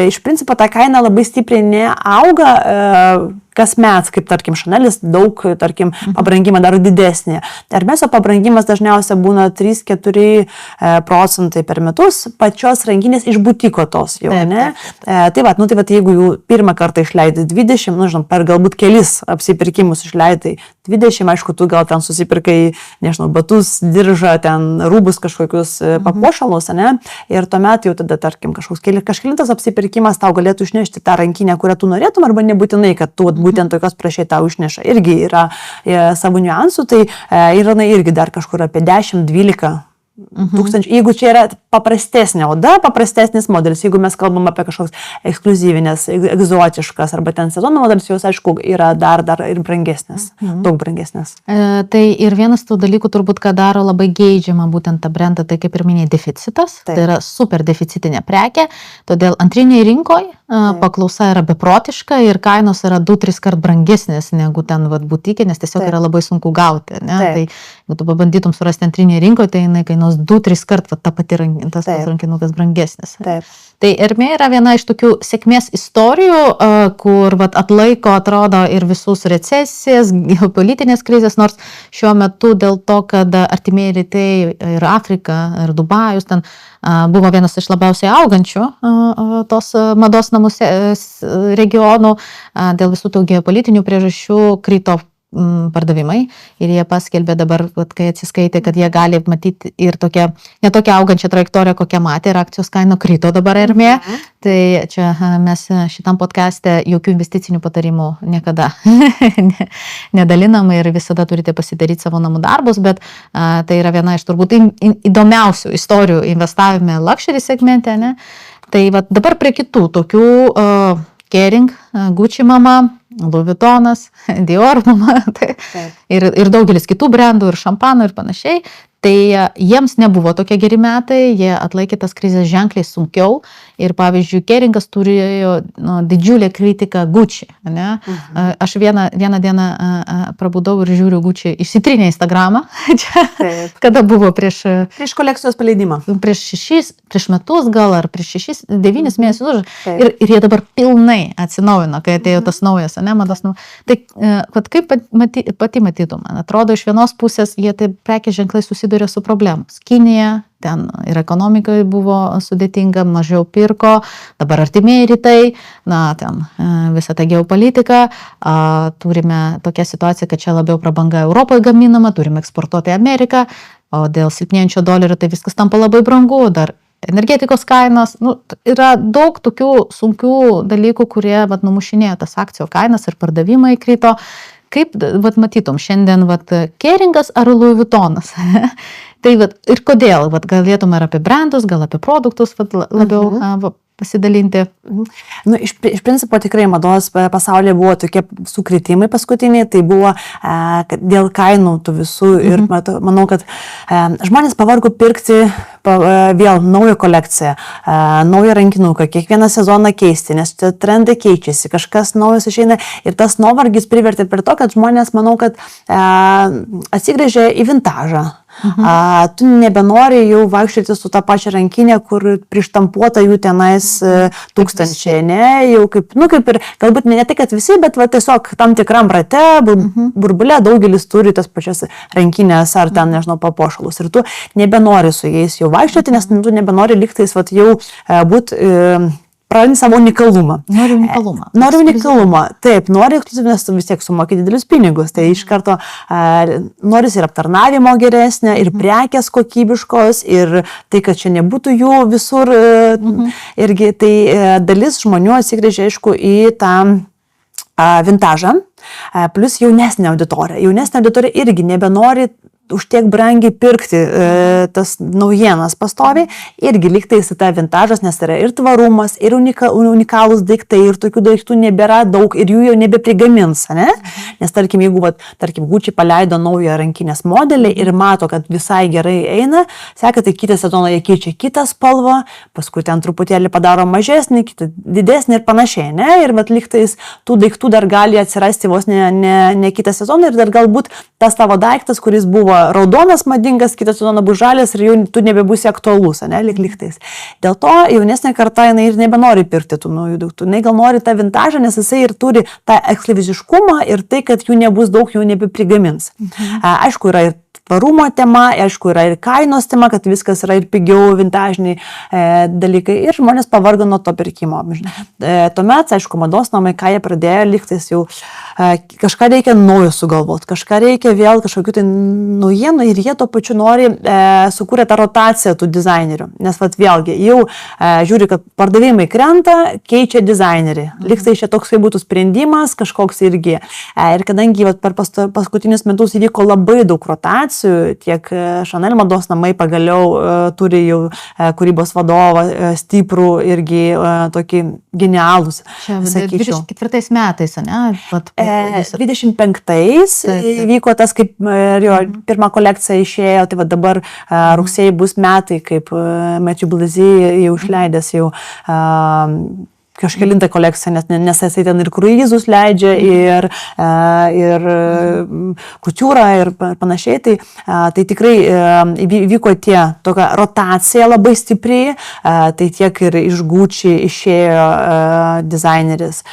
iš principo ta kaina labai stipriai neauga kasmet, kaip tarkim Šanelis, daug, tarkim, pabrangimą daro didesnį. Hermeso pabrangimas dažniausiai būna 3-4% per metus pačios rankinės iš butiko tos jau, ne? Tai va, jeigu jau pirmą kartą išleidai 20, nu, žinom, per galbūt kelis apsipirkimus išleidai 20, aišku, tu gal ten susipirkai, nežinau, batus, diržą, ten rūbus kažkokius papuošalus, ne? Ir tuomet jau tada, tarkim, kažkelintas apsipirkimas tau galėtų išnešti tą rankinę, kurią tu norėtum, arba nebūtinai, kad tu būtent tokios prašiai tau išneša. Irgi yra savo niuansų, tai yra irgi dar kažkur apie 10-12 tūkstančių. Jeigu čia yra paprastesnė oda, paprastesnis modelis, jeigu mes kalbam apie kažkoks ekskluzyvinės, egzotiškas arba ten sezono modelis, jos aišku yra dar ir brangesnės, daug brangesnės. Tai ir vienas tų dalykų turbūt, ką daro labai geidžiama būtent tą brendą, tai kaip ir minėjai, deficitas, tai yra super deficitinė prekė, todėl antrinėje rinkoje paklausa yra beprotiška ir kainos yra 2-3 kart brangesnės negu ten butikė, nes tiesiog yra labai sunku gauti. Ne? Tai jeigu tu pabandytum surasti antrinėje rinkoje, tai jinai kainuos 2-3 kart ta pati tas rankinukas brangesnis. Tai Hermė yra viena iš tokių sėkmės istorijų, kur atlaiko, atrodo, ir visus recesijas, geopolitinės krizės, nors šiuo metu dėl to, kad artimieji rytai ir Afrika, ir Dubajus ten buvo vienas iš labiausiai augančių tos mados namų regionų, dėl visų tų geopolitinių priežasčių krito pardavimai ir jie paskelbė dabar, kai atsiskaitė, kad jie gali matyti ir netokią augančią trajektoriją, kokią matė, ir akcijos kaina krito dabar Hermė. Tai čia mes šitam podcaste jokių investicinių patarimų niekada nedalinam ir visada turite pasidaryti savo namų darbus, bet tai yra viena iš turbūt įdomiausių istorijų investavime luxury segmente, ne? Tai dabar prie kitų tokių Kering, Gucci mama, Louis Vuittonas, Dior mama ir daugelis kitų brandų ir šampanų ir panašiai. Tai jiems nebuvo tokie geri metai, jie atlaikė tas krizės ženkliai sunkiau ir pavyzdžiui, Keringas turėjo didžiulę kritiką Gucci. Ne? Aš vieną dieną prabudau ir žiūriu Gucci, išsitrynė Instagramą, kada buvo prieš kolekcijos paleidimą. Prieš metus gal ar prieš 6-9 mėnesius ir jie dabar pilnai atsinaujino, kai atėjo tas naujas, ne, mados. Tai kaip pati matytum, man atrodo, iš vienos pusės jie tai prekės ženklai susiduria susiduria su problemos. Kinija, ten ir ekonomikai buvo sudėtinga, mažiau pirko, dabar artimieji rytai, ten visa ta geopolitika, turime tokią situaciją, kad čia labiau prabanga Europoje gaminama, turime eksportuoti į Ameriką, o dėl silpnėjančio dolerio tai viskas tampa labai brangu, dar energetikos kainos, yra daug tokių sunkių dalykų, kurie numušinėjo tas akcijų kainas ir pardavimai krito. Kaip matytum šiandien Keringas ar Louis Vuittonas? Tai ir kodėl? Galėtume ir apie brandus, gal apie produktus labiau pasidalinti. Iš principo tikrai mados pasaulyje buvo tokie sukritimai paskutiniai, tai buvo dėl kainų tų visų ir manau, kad žmonės pavargo pirkti vėl naują kolekciją, naują rankinuką, kiekvieną sezoną keisti, nes trendai keičiasi, kažkas naujas išeina ir tas nuovargis privertė prie to, kad žmonės, manau, kad atsigręžė į vintažą. Tu nebenori jau vaikščioti su tą pačią rankinę, kur prištampuota jų tenais tūkstančiai, ne, jau kaip ir, galbūt ne tai, kad visi, bet tiesiog tam tikram rate, burbule daugelis turi tas pačias rankinės ar ten, nežinau, papuošalus ir tu nebenori su jais jau vaikščioti, nes tu nebenori liktais jau būti prarandi savo unikalumą. Nori unikalumą. Nori unikalumą. Taip, nori ekskliuzyvumą, nes tu vis tiek sumokė didelius pinigus. Tai iš karto norisi ir aptarnavimo geresnė, ir prekės kokybiškos, ir tai, kad čia nebūtų jų visur. Irgi tai dalis žmonių atsigręžia, aišku, į tą vintažą, plus jaunesnė auditorija. Jaunesnė auditorija irgi nebenori už tiek brangiai pirkti tas naujienas pastoviai, irgi lygtais į tą vintažas, nes yra ir tvarumas, ir unikalūs daiktai, ir tokių daiktų nebėra daug, ir jų jau nebeprigamins, ne? Nes tarkim, jeigu, Gucci paleido naują rankinės modelį ir mato, kad visai gerai eina, seka, tai kitą sezoną jie keičia kitą spalvą, paskui ten truputėlį padaro mažesnį, kitą didesnį ir panašiai, ne? Ir lygtais tų daiktų dar gali atsirasti vos ne kitą sezoną ir dar galbūt tas tavo daiktas, kuris buvo raudonas madingas, kitą sezoną bus žalias ir jau tu nebebūsi aktualus, ne, lygtais. Dėl to jaunesnė karta, jinai ir nebenori pirkti tų naujų daiktų. Jinai gal nori tą vintažą, nes jisai ir turi tą ekskliuziškumą ir tai, kad jų nebus daug, jų nebeprigamins. Aišku, yra ir tvarumo tema, aišku, yra ir kainos tema, kad viskas yra ir pigiau, vintažiniai dalykai ir žmonės pavargo nuo to pirkimo. Tuomet, aišku, mados namai, ką jie pradėjo, lygtais jau kažką reikia naujo sugalvoti, kažką reikia vėl kažkokių tai naujienų ir jie to pačiu nori sukūrė tą rotaciją tų dizainerių. Nes vėlgi jau žiūri, kad pardavimai krenta, keičia dizainerį. Lygtai čia toksai būtų sprendimas, kažkoks irgi. Ir kadangi per paskutinius metus įvyko labai daug rotacijų, tiek Chanel mados namai pagaliau turi jau kūrybos vadovą stiprų irgi tokį genialus. Čia 24 metais, ne? 25-ais vyko tas, kaip jo pirma kolekcija išėjo, tai dabar rugsėjai bus metai, kaip Mathieu Blazy jau išleidęs jau kažkelintą kolekciją, nes jisai ten ir kruizus leidžia, ir kultūrą ir panašiai. Tai tikrai vyko tokia rotacija labai stipriai, tai tiek ir iš Gucci išėjo dizaineris,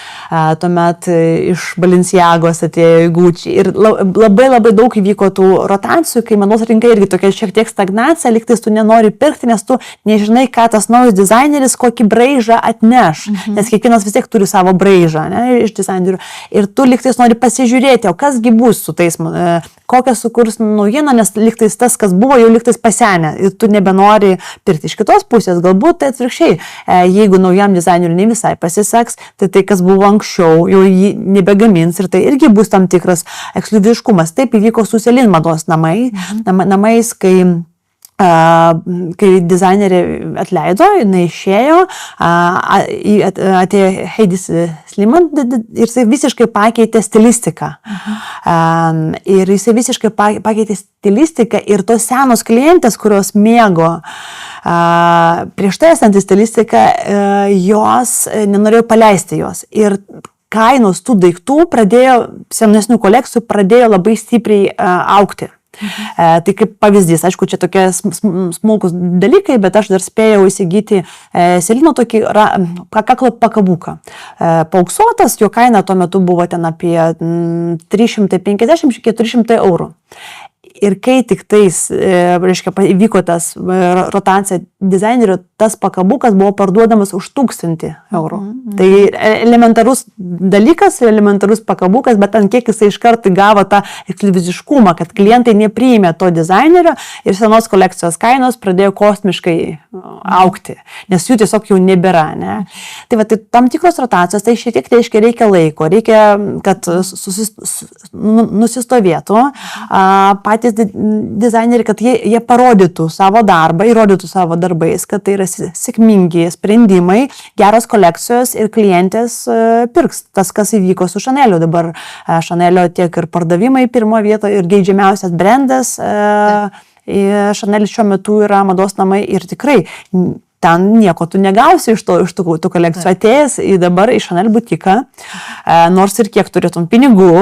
tuomet iš Balenciagos atėjo į Gucci ir labai daug įvyko tų rotacijų, kai mados rinka irgi tokia šiek tiek stagnacija, lygtais tu nenori pirkti, nes tu nežinai, ką tas naujas dizaineris, kokį braižą atneš. Nes kiekvienas vis tiek turi savo braižą, ne, iš dizainerių. Ir tu lygtais nori pasižiūrėti, o kasgi bus su tais, kokią sukurs naujieną, nes lygtais tas, kas buvo, jau lygtais pasenę. Ir tu nebenori pirkti. Iš kitos pusės, galbūt tai atvirkščiai. Jeigu naujam dizaineriui ne visai pasiseks, tai kas buvo anksčiau, jau jį nebegamins ir tai irgi bus tam tikras ekskliuziškumas. Taip įvyko su Celine mados namais, kai dizainerė atleido, jinai išėjo, atėjo Heidi Slimane ir jisai visiškai pakeitė stilistiką. Ir jisai visiškai pakeitė stilistiką ir tos senos klientės, kurios mėgo prieš tai esantį stilistiką, jos nenorėjo paleisti jos. Ir kainos tų daiktų senesnių kolekcijų pradėjo labai stipriai augti. Tai kaip pavyzdys, aišku, čia tokie smulkus dalykai, bet aš dar spėjau įsigyti Celino tokį kaklo pakabuką. Paauksuotas, jo kaina tuo metu buvo ten apie 350-400 eurų. Ir kai tik tais, reiškia, įvyko tas rotacija dizainerių, tas pakabukas buvo parduodamas už 1000 eurų. Tai elementarus dalykas, elementarus pakabukas, bet ant kiek jisai iš karto gavo tą ekskliuziviškumą, kad klientai nepriėmė to dizainerio ir senos kolekcijos kainos pradėjo kosmiškai augti, nes jų tiesiog jau nebėra. Ne? Tai va, tai tam tikros rotacijos, tai šiek tiek reikia laiko, reikia, kad nusistovėtų patys dizaineriai, kad jie parodytų savo darbą, įrodytų savo darbais, kad tai yra sėkmingi sprendimai, geros kolekcijos ir klientės pirks. Tas, kas įvyko su Chaneliu. Dabar Chanelio tiek ir pardavimai pirmo vietoje ir geidžiamiausias brandas. Chanel šiuo metu yra mados namai ir tikrai ten nieko tu negausi iš tų kolekcijų. Atėjęs dabar į Chanel butiką, nors ir kiek turėtum pinigų,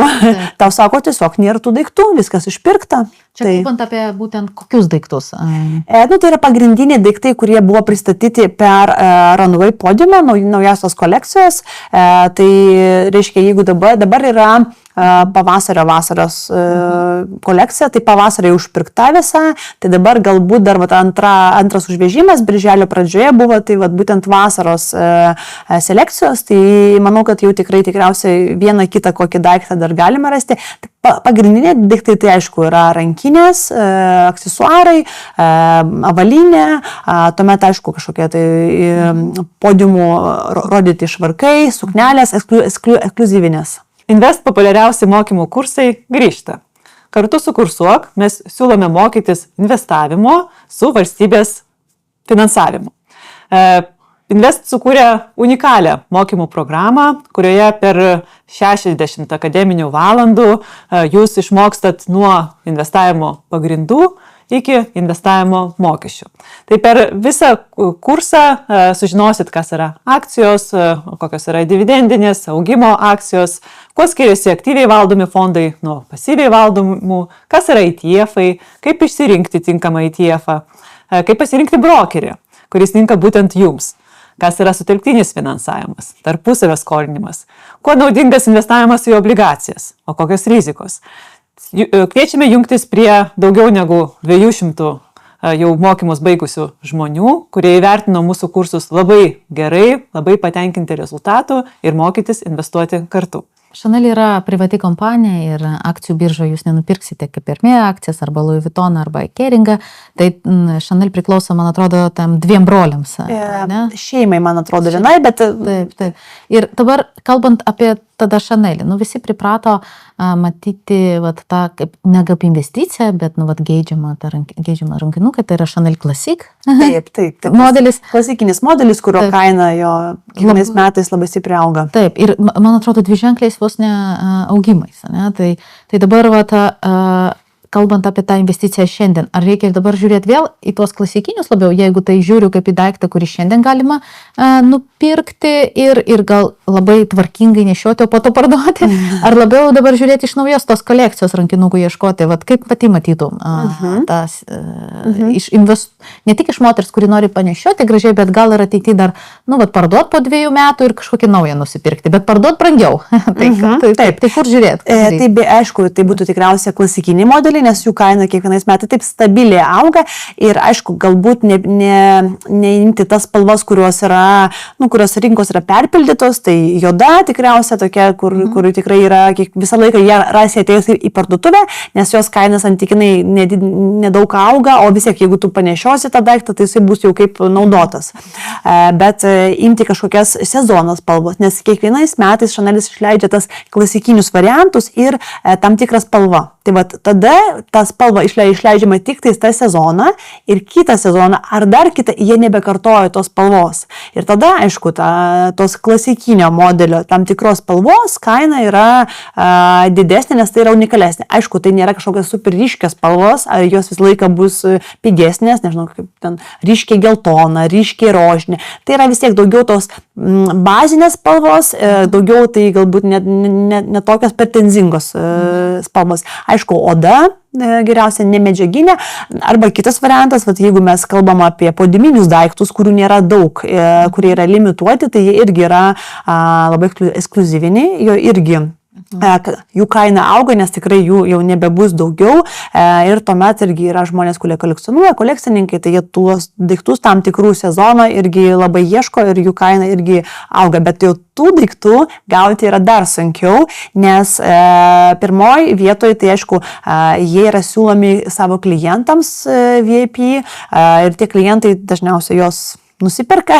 tau sako, tiesiog nėra tų daiktų, viskas išpirkta. Čia kalbant apie būtent kokius daiktus? Tai yra pagrindiniai daiktai, kurie buvo pristatyti per Runway podiumą, naujausios kolekcijos. Tai reiškia, jeigu dabar yra pavasario vasaros kolekcija, tai pavasarį užpirkta visa, tai dabar galbūt dar antras užvežimas, birželio pradžioje buvo, tai būtent vasaros selekcijos, tai manau, kad jau tikriausiai vieną kitą kokį daiktą dar galime rasti. Pagrindiniai daiktai tai aišku yra rankinės, aksesuarai, avalinė, tuomet aišku kažkokie tai podiumų rodyti švarkai, suknelės, ekskliuzyvinės. Invest populiariausi mokymų kursai grįžta. Kartu su Kursuok mes siūlome mokytis investavimo su valstybės finansavimu. Invest sukūrė unikalią mokymų programą, kurioje per 60 akademinių valandų jūs išmokstat nuo investavimo pagrindų iki investavimo mokesčių. Tai per visą kursą sužinosit, kas yra akcijos, kokios yra dividendinės, augimo akcijos, kuo skiriasi aktyviai valdomi fondai nuo pasyviai valdomų, kas yra ETF-ai, kaip išsirinkti tinkamą ETF-ą, kaip pasirinkti brokerį, kuris tinka būtent jums, kas yra sutelktinis finansavimas, tarpusavio skolinimas, kuo naudingas investavimas į obligacijas, o kokios rizikos. Kviečiame jungtis prie daugiau negu 200 jau mokymus baigusių žmonių, kurie įvertino mūsų kursus labai gerai, labai patenkinti rezultatų ir mokytis investuoti kartu. Chanel yra privati kompanija ir akcijų biržoje jūs nenupirksite kaip Hermès akcijas arba Louis Vuitton arba Keringą. Tai Chanel priklauso, man atrodo, tam 2 broliams. Šeimai, man atrodo, vienai, bet... Taip. Ir dabar, kalbant apie tada Chanelį, visi priprato matyti tą kaip ne kaip investiciją, bet geidžiamą rankinuką, tai yra Chanel Classic. Taip. Modelis. Klasikinis modelis, kurio kaina jo kiekvienais metais labai stipriai auga. Taip, ir man atrodo 2ženkliais vos ne augimais. Ne? Tai dabar kalbant apie tą investiciją šiandien, ar reikia dabar žiūrėti vėl į tuos klasikinius labiau, jeigu tai žiūriu kaip į daiktą, kurį šiandien galima nupirkti ir gal labai tvarkingai nešioti, o po to parduoti, ar labiau dabar žiūrėti iš naujos tos kolekcijos rankinukų ieškoti, kaip pati matytum, tas, ne tik iš moters, kuri nori panešioti gražiai, bet gal ir ateityje dar, parduot po 2 metų ir kažkokį naują nusipirkti, bet parduot brangiau. Tai kur žiūrėti? Tai aišku, tai būtų tikriausiai klasikiniai modeliai, nes jų kaina kiekvienais metais taip stabiliai auga ir aišku, galbūt neimti tas spalvas, kurios rinkos yra perpildytos, tai juoda tikriausiai tokia, kur tikrai yra visą laiką jie rasi atėjus į parduotuvę, nes jos kainas santykinai nedaug auga, o vis tiek, jeigu tu panešiosi tą daiktą, tai jisai bus jau kaip naudotas. Bet imti kažkokias sezono spalvos, nes kiekvienais metais Chanelis išleidžia tas klasikinius variantus ir tam tikrą spalvą. Tai tada tą spalvą išleidžiama tik tais tą sezoną ir kitą sezoną ar dar kitą jie nebekartoja tos spalvos. Ir tada, aišku, tos klasikinio modelio tam tikros spalvos kaina yra didesnė, nes tai yra unikalesnė. Aišku, tai nėra kažkokios super ryškios spalvos, ar jos visą laiką bus pigesnės, nežinau, kaip ten ryškiai geltona, ryškiai rožinė. Tai yra vis tiek daugiau tos bazinės spalvos, daugiau tai galbūt ne tokios pretenzingos spalvos. Aišku, oda geriausia nemedžiaginė, arba kitas variantas, jeigu mes kalbam apie podiuminius daiktus, kurių nėra daug, kurie yra limituoti, tai jie irgi yra labai ekskliuzyviniai, jo irgi jų kaina auga, nes tikrai jų jau nebebus daugiau ir tuomet irgi yra žmonės, kurie kolekcionuoja, kolekcininkai, tai jie tuos daiktus tam tikrų sezono irgi labai ieško ir jų kaina irgi auga, bet jau tų daiktų gauti yra dar sunkiau, nes pirmoji vietoje, tai aišku, jie yra siūlomi savo klientams VIP ir tie klientai dažniausiai jos nusiperka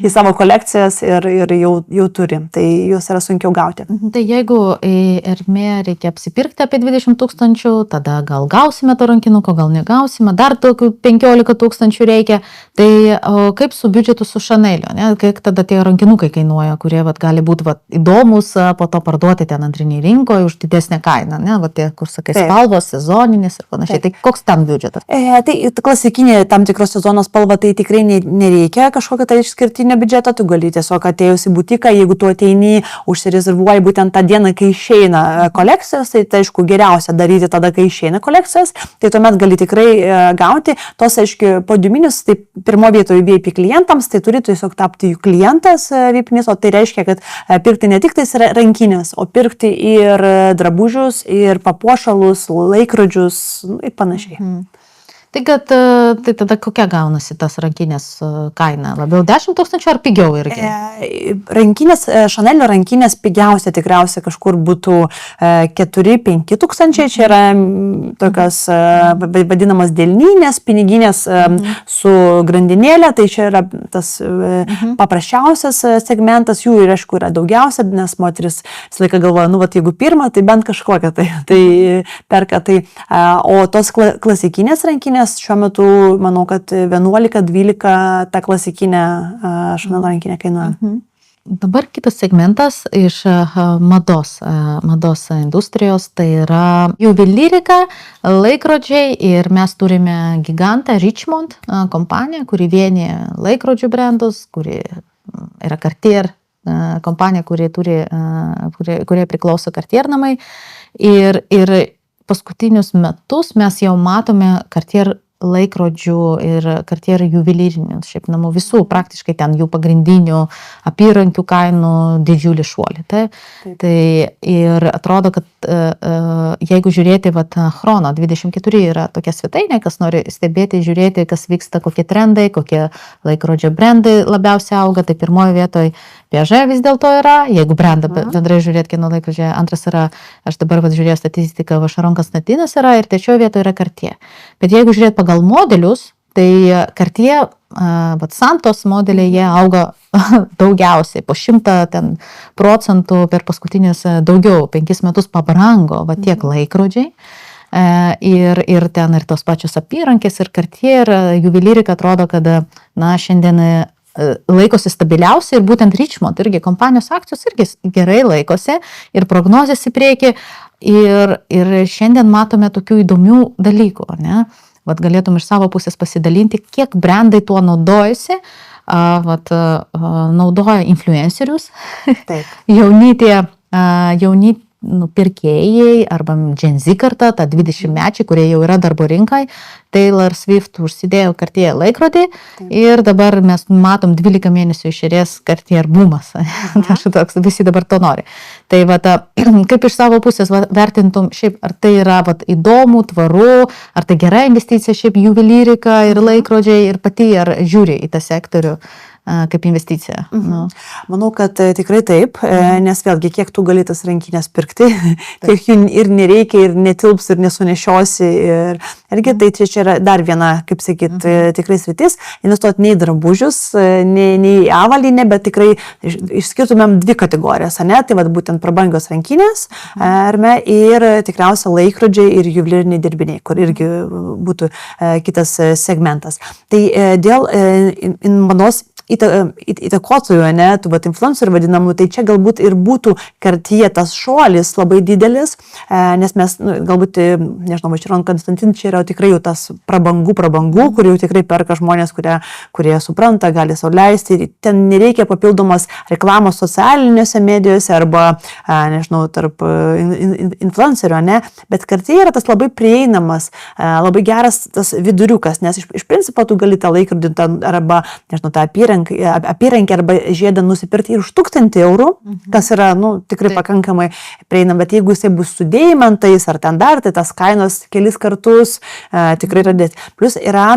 į savo kolekcijas ir jau turi, tai juos yra sunkiau gauti. Tai jeigu Hermė reikia apsipirkti apie 20 000, tada gal gausime to rankinuko, gal negausime, dar tokių 15 000 reikia, tai kaip su biudžetu su Chanel'o, ne? Kiek tada tie rankinukai kainuoja, kurie gali būti įdomus, po to parduoti ten antriniai rinkoje už didesnę kainą, ne? Tie, kur sakai, spalvos, sezoninis ir panašiai, tai koks ten biudžetas? Tai klasikinė tam tikros sezono spalva, tai tikrai nereikia kažkokio tai išskirtinio biudžeto, tu gali tiesiog atėjus į butiką, jeigu tu ateini, užsirezervuoji būtent tą dieną, kai išeina kolekcijos, tai aišku geriausia daryti tada, kai išeina kolekcijos, tai tuomet gali tikrai gauti tos, aišku, podiuminius, tai pirmo vietoje VIP klientams, tai turi tiesiog tapti jų klientas VIPinis, o tai reiškia, kad pirkti ne tik tais rankinės, o pirkti ir drabužius, ir papuošalus, laikrodžius ir panašiai. Tai tada kokia gaunasi tas rankinės kaina? Labiau 10 000 ar pigiau irgi? Rankinės, Chanel'o rankinės pigiausia tikriausiai kažkur būtų 4-5 tūkstančiai, čia yra tokios vadinamas delninės, piniginės su grandinėlė, tai čia yra tas paprasčiausias segmentas, jų ir aišku yra daugiausia, nes moteris visą laiką galvoja, jeigu pirmą, tai bent kažkokią tai perka, o tos klasikinės rankinės šiuo metu, manau, kad 11-12 ta klasikinė Chanel rankinė kainuoja. Dabar kitas segmentas iš mados industrijos, tai yra juvelyrika, laikrodžiai ir mes turime gigantą Richemont kompaniją, kuri vienyje laikrodžių brandus, kuri yra Cartier kompanija, kurie priklauso Cartier namai ir paskutinius metus mes jau matome Cartier laikrodžių ir Cartier juvelyrinių, šiaip namų visų, praktiškai ten jų pagrindinių apyrankių kainų didžiulį šuolį. Tai ir atrodo, kad jeigu žiūrėti, Chrono 24 yra tokia svetainė, kas nori stebėti, žiūrėti, kas vyksta, kokie trendai, kokie laikrodžio brandai labiausiai auga, tai pirmoje vietoje Piaget vis dėlto yra, jeigu brandą bendrai žiūrėti, kieno laikrodžiai, antras yra, aš dabar žiūrėjau statistiką, Vacheron Constantinas yra ir trečioje vietoje yra Cartier. Bet jeigu žiūrėti pagal modelius, tai Cartier, Santos modeliai, jie auga daugiausiai, po 100% per paskutinius daugiau, 5 metus pabrango, tiek laikrodžiai. Ir ten ir tos pačios apyrankės, ir Cartier juvelyrika atrodo, kad šiandien laikosi stabiliausiai ir būtent Richemont irgi kompanijos akcijos irgi gerai laikosi ir prognozės į priekį ir šiandien matome tokių įdomių dalykų, ne? Galėtum iš savo pusės pasidalinti, kiek brandai tuo naudojasi, naudoja influencerius, jauni pirkėjai arba Gen Z karta, ta 20-mečiai, kurie jau yra darbo rinkai. Taylor Swift užsidėjo Cartier laikrodį ir dabar mes matom 12 mėnesių išėrės Cartier boomas. Visi dabar to nori. Tai kaip iš savo pusės vertintum, šiaip ar tai yra įdomu, tvaru, ar tai gera investicija šiaip juvelyrika ir laikrodžiai ir pati ar žiūri į tą sektorių kaip investicija? Manau, kad tikrai taip, nes vėlgi, kiek tu gali tas rankinės pirkti, kiek jų ir nereikia, ir netilps, ir nesunešiosi. Irgi tai čia yra dar viena, kaip sakyt, tikrai sritis, investuoti ne į drabužius, ne į avalynę, bet tikrai išskirtumėm 2 kategorijas, ne? Tai būtent prabangios rankinės ir tikriausia laikrodžiai ir juvelyriniai dirbiniai, kur irgi būtų kitas segmentas. Tai dėl mados įtakotojų, ne, tų influencerių vadinamų, tai čia galbūt ir būtų Cartier tas šuolis labai didelis, nes mes, galbūt, nežinau, Vacheron Constantin čia yra tikrai jau tas prabangų, kur jau tikrai perka žmonės, kurie supranta, gali sau leisti, ten nereikia papildomas reklamos socialinėse medijose arba, nežinau, tarp influencerių, ne, bet Cartier yra tas labai prieinamas, labai geras tas viduriukas, nes iš principo tu gali tą laikrodį arba, nežinau, tą apyrankę apyrankę arba žiedą nusipirkti ir už 1000 eurų, kas yra, tikrai pakankamai prieinama, bet jeigu jisai bus su deimantais ar ten dar, tai tas kainos kelis kartus tikrai yra dėti. Plus yra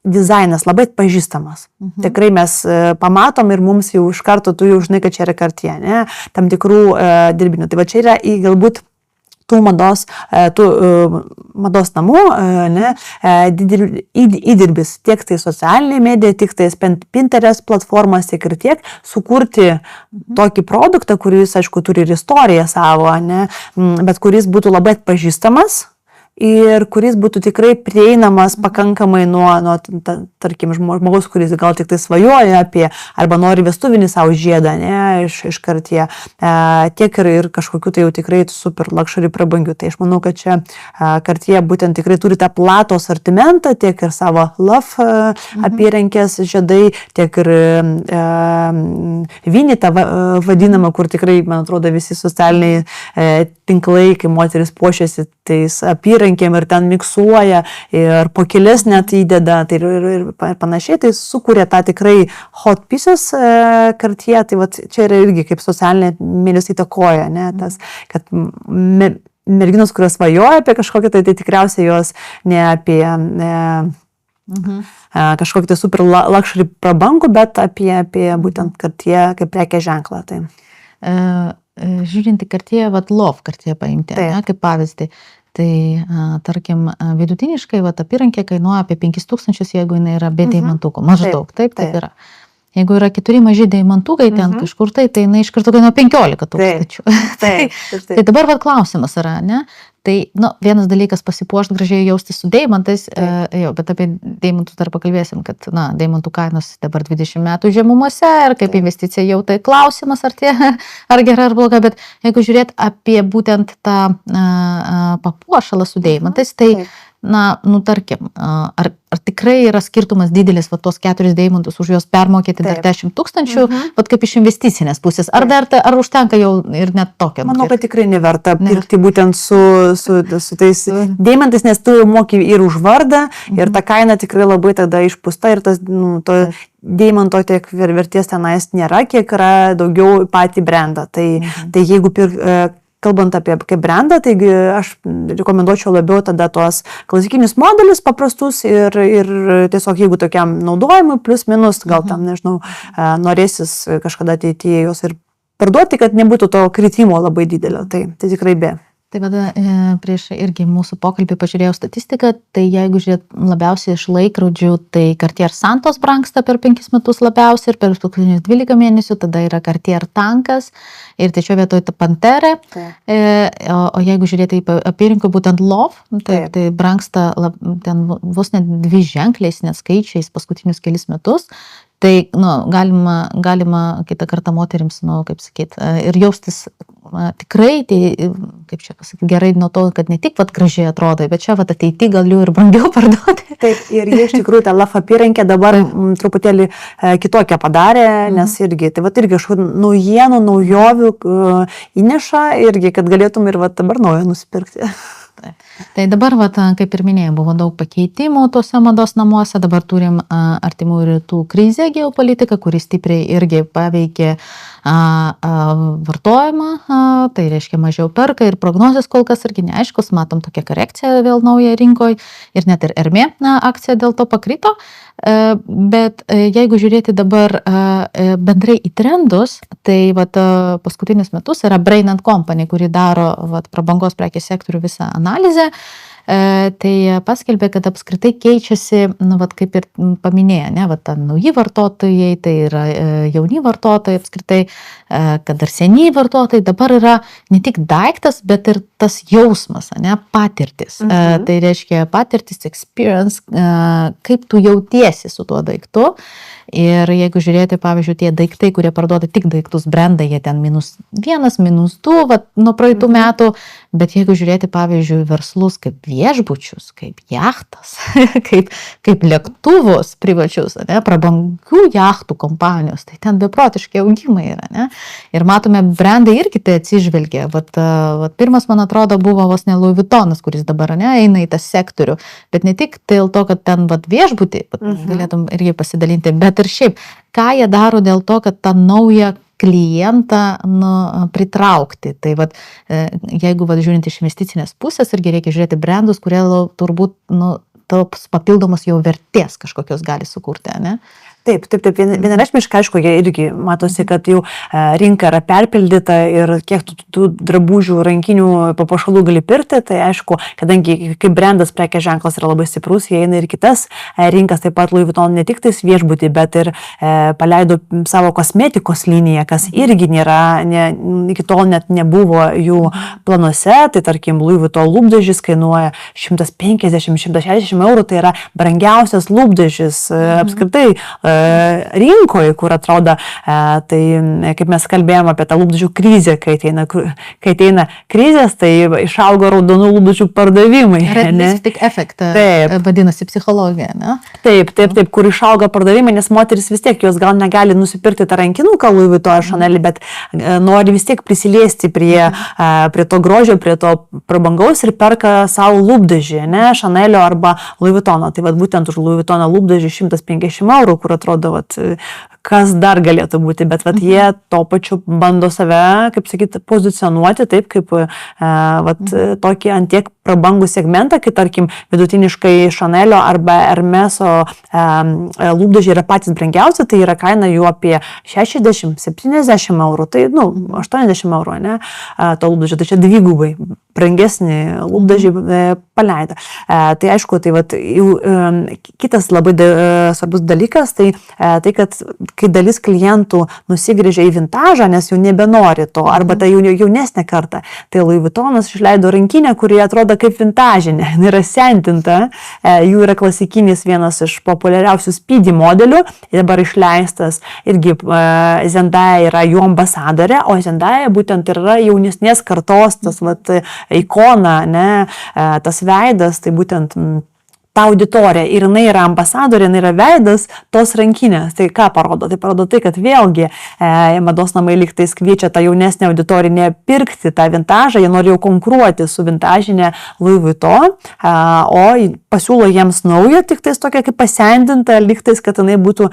dizainas labai atpažįstamas. Tikrai mes pamatom ir mums jau iš karto tu jau žinai, kad čia yra Cartier, ne, tam tikrų dirbinių. Tai va čia yra galbūt tų mados namų, ne, įdirbis tiek tai socialinė medija, tiek tai Pinterest platformas, tiek ir tiek sukurti tokį produktą, kuris, aišku, turi ir istoriją savo, ne, bet kuris būtų labai atpažįstamas ir kuris būtų tikrai prieinamas pakankamai nuo tarkim, žmogaus, kuris gal tik tai svajoja apie, arba nori vestuvinį savo žiedą, ne, iš Cartier, tiek ir kažkokiu tai jau tikrai super luxury prabangių. Tai aš manau, kad čia Cartier būtent tikrai turi tą platų asortimentą, tiek ir savo Love apyrankės žiedai, tiek ir Vinitą vadinamą, kur tikrai, man atrodo, visi socialiniai tinklai, kai moteris puošiasi tais apyrankėm ir ten miksuoja ir po kelias net įdeda tai ir panašiai, tai sukuria tą tikrai hot pieces Cartier, tai vat, čia yra irgi kaip socialinė medijos įtakoja, ne, tas, kad merginos, kurios svajoja apie kažkokią, tai tikriausiai jos ne apie kažkokį tai super luxury prabangų, bet apie būtent Cartier kaip prekės ženklą. Tai. Žiūrint į Cartier, Love Cartier paimti, ne, kaip pavyzdį. Tai, tarkim, vidutiniškai apyrankė kainuoja apie 5000, jeigu jinai yra be deimantukų. Maždaug, taip yra. Jeigu yra 4 maži deimantukai ten kažkur, tai jinai iš karto kainuoja 15 000. Tai dabar klausimas yra, ne? Tai, vienas dalykas pasipuošti gražiai jaustis su deimantais, bet apie deimantus dar pakalbėsim, kad, deimantų kainos dabar 20 metų žemumose ir kaip investicija jau tai klausimas, ar gera ar bloga, bet jeigu žiūrėt apie būtent tą papuošalą su deimantais, tai, tarkim, ar tikrai yra skirtumas didelis, tos 4 deimantus už juos permokėti dar 10 000, kaip iš investicinės pusės, ar užtenka jau ir net tokio? Manau, kad tikrai neverta pirkti būtent su tais deimantais, nes tu jau moki ir už vardą, ir ta kaina tikrai labai tada išpūsta, ir tas deimanto tiek vertės tenais nėra, kiek yra daugiau patį brandą. Tai jeigu kalbant apie kaip brandą, taigi aš rekomenduočiau labiau tada tuos klasikinius modelius paprastus ir tiesiog jeigu tokiam naudojimui plus minus, gal tam, nežinau, norėsis kažkada ateityje juos ir parduoti, kad nebūtų to kritimo labai didelio. Tai tikrai be. Tai prieš irgi mūsų pokalbį pažiūrėjau statistiką, tai jeigu žiūrėt labiausiai iš laikrodžių, tai Cartier Santos brangsta per 5 metus labiausiai ir per 12 mėnesių, tada yra Cartier Tankas ir trečioje vietoje Panterė. O jeigu žiūrėti į apyrankų būtent Love, tai brangsta ten vos net 2 ženkliais, net skaičiais paskutinius kelis metus. Tai galima kitą kartą moterims, kaip sakyt, ir jaustis tikrai, tai, kaip čia pasakyti, gerai nuo to, kad ne tik gražiai atrodo, bet čia ateity gal jų ir brangiau parduoti. Taip, ir jie iš tikrųjų tą Love apyrankę dabar truputėlį kitokią padarė, nes irgi, tai irgi kažkokių naujienų, naujovių įneša irgi, kad galėtum ir dabar naują nusipirkti. Tai dabar, kaip ir minėjau, buvo daug pakeitimų tuose mados namuose, dabar turim artimų rytų krizę geopolitiką, kuris stipriai irgi paveikė vartojimą, tai reiškia mažiau perka ir prognozės kol kas irgi neaiškus, matom tokią korekciją vėl naują rinkoje ir net ir Hermė akcija dėl to pakrito, bet jeigu žiūrėti dabar bendrai į trendus, tai paskutinius metus yra Brain & Company, kuri daro prabangos prekės sektorių visą analizę, tai paskelbė, kad apskritai keičiasi, kaip ir paminėjo, nauji vartotojai, tai yra jauni vartotojai apskritai, kad dar seniai vartotojai, dabar yra ne tik daiktas, bet ir tas jausmas, patirtis. Tai reiškia patirtis, experience, kaip tu jautiesi su tuo daiktu. Ir jeigu žiūrėti, pavyzdžiui, tie daiktai, kurie parduoda tik daiktus brandai, jie ten -1, -2, nuo praeitų metų, bet jeigu žiūrėti, pavyzdžiui, verslus kaip viešbučius, kaip jachtas, kaip lėktuvus privačius, ne, prabangių jachtų kompanijos, tai ten beprotiški augimai yra, ne. Ir matome, brandai irgi tai atsižvelgia. Vat pirmas, man atrodo, buvo vos ne Louis Vuittonas, kuris dabar, ne, eina į tą sektorių, bet ne tik dėl to, kad ten viešbutį galėtum irgi pasidalinti, bet ir šiaip, ką jie daro dėl to, kad tą naują klientą pritraukti. Tai jeigu žiūrint iš investicinės pusės, irgi reikia žiūrėti brandus, kurie turbūt tos papildomos jau vertės kažkokios gali sukurti, ne? Taip. Vienareikšmiškai, aišku, jie irgi matosi, kad jau rinka yra perpildyta ir kiek tų drabužių, rankinių, papuošalų gali pirkti, tai aišku, kadangi kaip brandas prekės ženklas yra labai stiprus, jie eina ir kitas rinkas, taip pat Louis Vuitton ne tik tais viešbutį, bet ir paleido savo kosmetikos liniją, kas irgi iki tol net nebuvo jų planuose, tai tarkim Louis Vuitton lūpdažis kainuoja 150-160 eurų, tai yra brangiausias lūpdažis apskritai rinkoje, kur atrodo, tai kaip mes kalbėjome apie tą lūpdažių krizę, kai ateina krizės, tai išaugo raudonų lūpdažių pardavimai. Realistic effect, vadinasi psichologija, ne? Taip, kur išaugo pardavimai, nes moteris vis tiek, jos gal negali nusipirkti tą rankinuką Louis Vuitton ar Chanel, bet nori vis tiek prisiliesti prie to grožio, prie to prabangaus ir perka savo lūpdažį, ne, Chanelio arba Louis Vuittono. Tai būtent už Louis Vuittono lūpdažį 150 eurų, kur atrodo, kas dar galėtų būti, bet jie to pačiu bando save, kaip sakyti, pozicionuoti taip, kaip tokį antiek prabangų segmentą, kai tarkim vidutiniškai Chanelio arba Hermeso lūpdažiai yra patys brangiausi, tai yra kaina jų apie 60-70 eurų, tai 80 eurų, ne, to lūpdažio, tai čia dvigubai brangesnį lūpdažį paleido. Tai aišku, kitas labai svarbus dalykas, tai kad kai dalis klientų nusigrėžia į vintažą, nes jau nebenori to, arba tai jaunesnė karta, tai Louis Vuittonas išleido rankinę, kuri atrodo kaip vintažinė, yra sentinta, jų yra klasikinis vienas iš populiariausių Speedy modelių, dabar išleistas irgi Zendaya yra jų ambasadorė, o Zendaya būtent yra jaunesnės kartos, tas ikona, ne, tas veidas, tai būtent ta auditorija ir jinai yra ambasadorė, jinai yra veidas tos rankinės. Tai ką parodo? Tai parodo tai, kad vėlgi mados namai lygtais kviečia tą jaunesnę auditoriją pirkti tą vintažą, jie nori jau konkuruoti su vintažinė Louis Vuitton, o pasiūlo jiems naują, tik tais tokia kaip pasendinta, lygtais, kad jinai būtų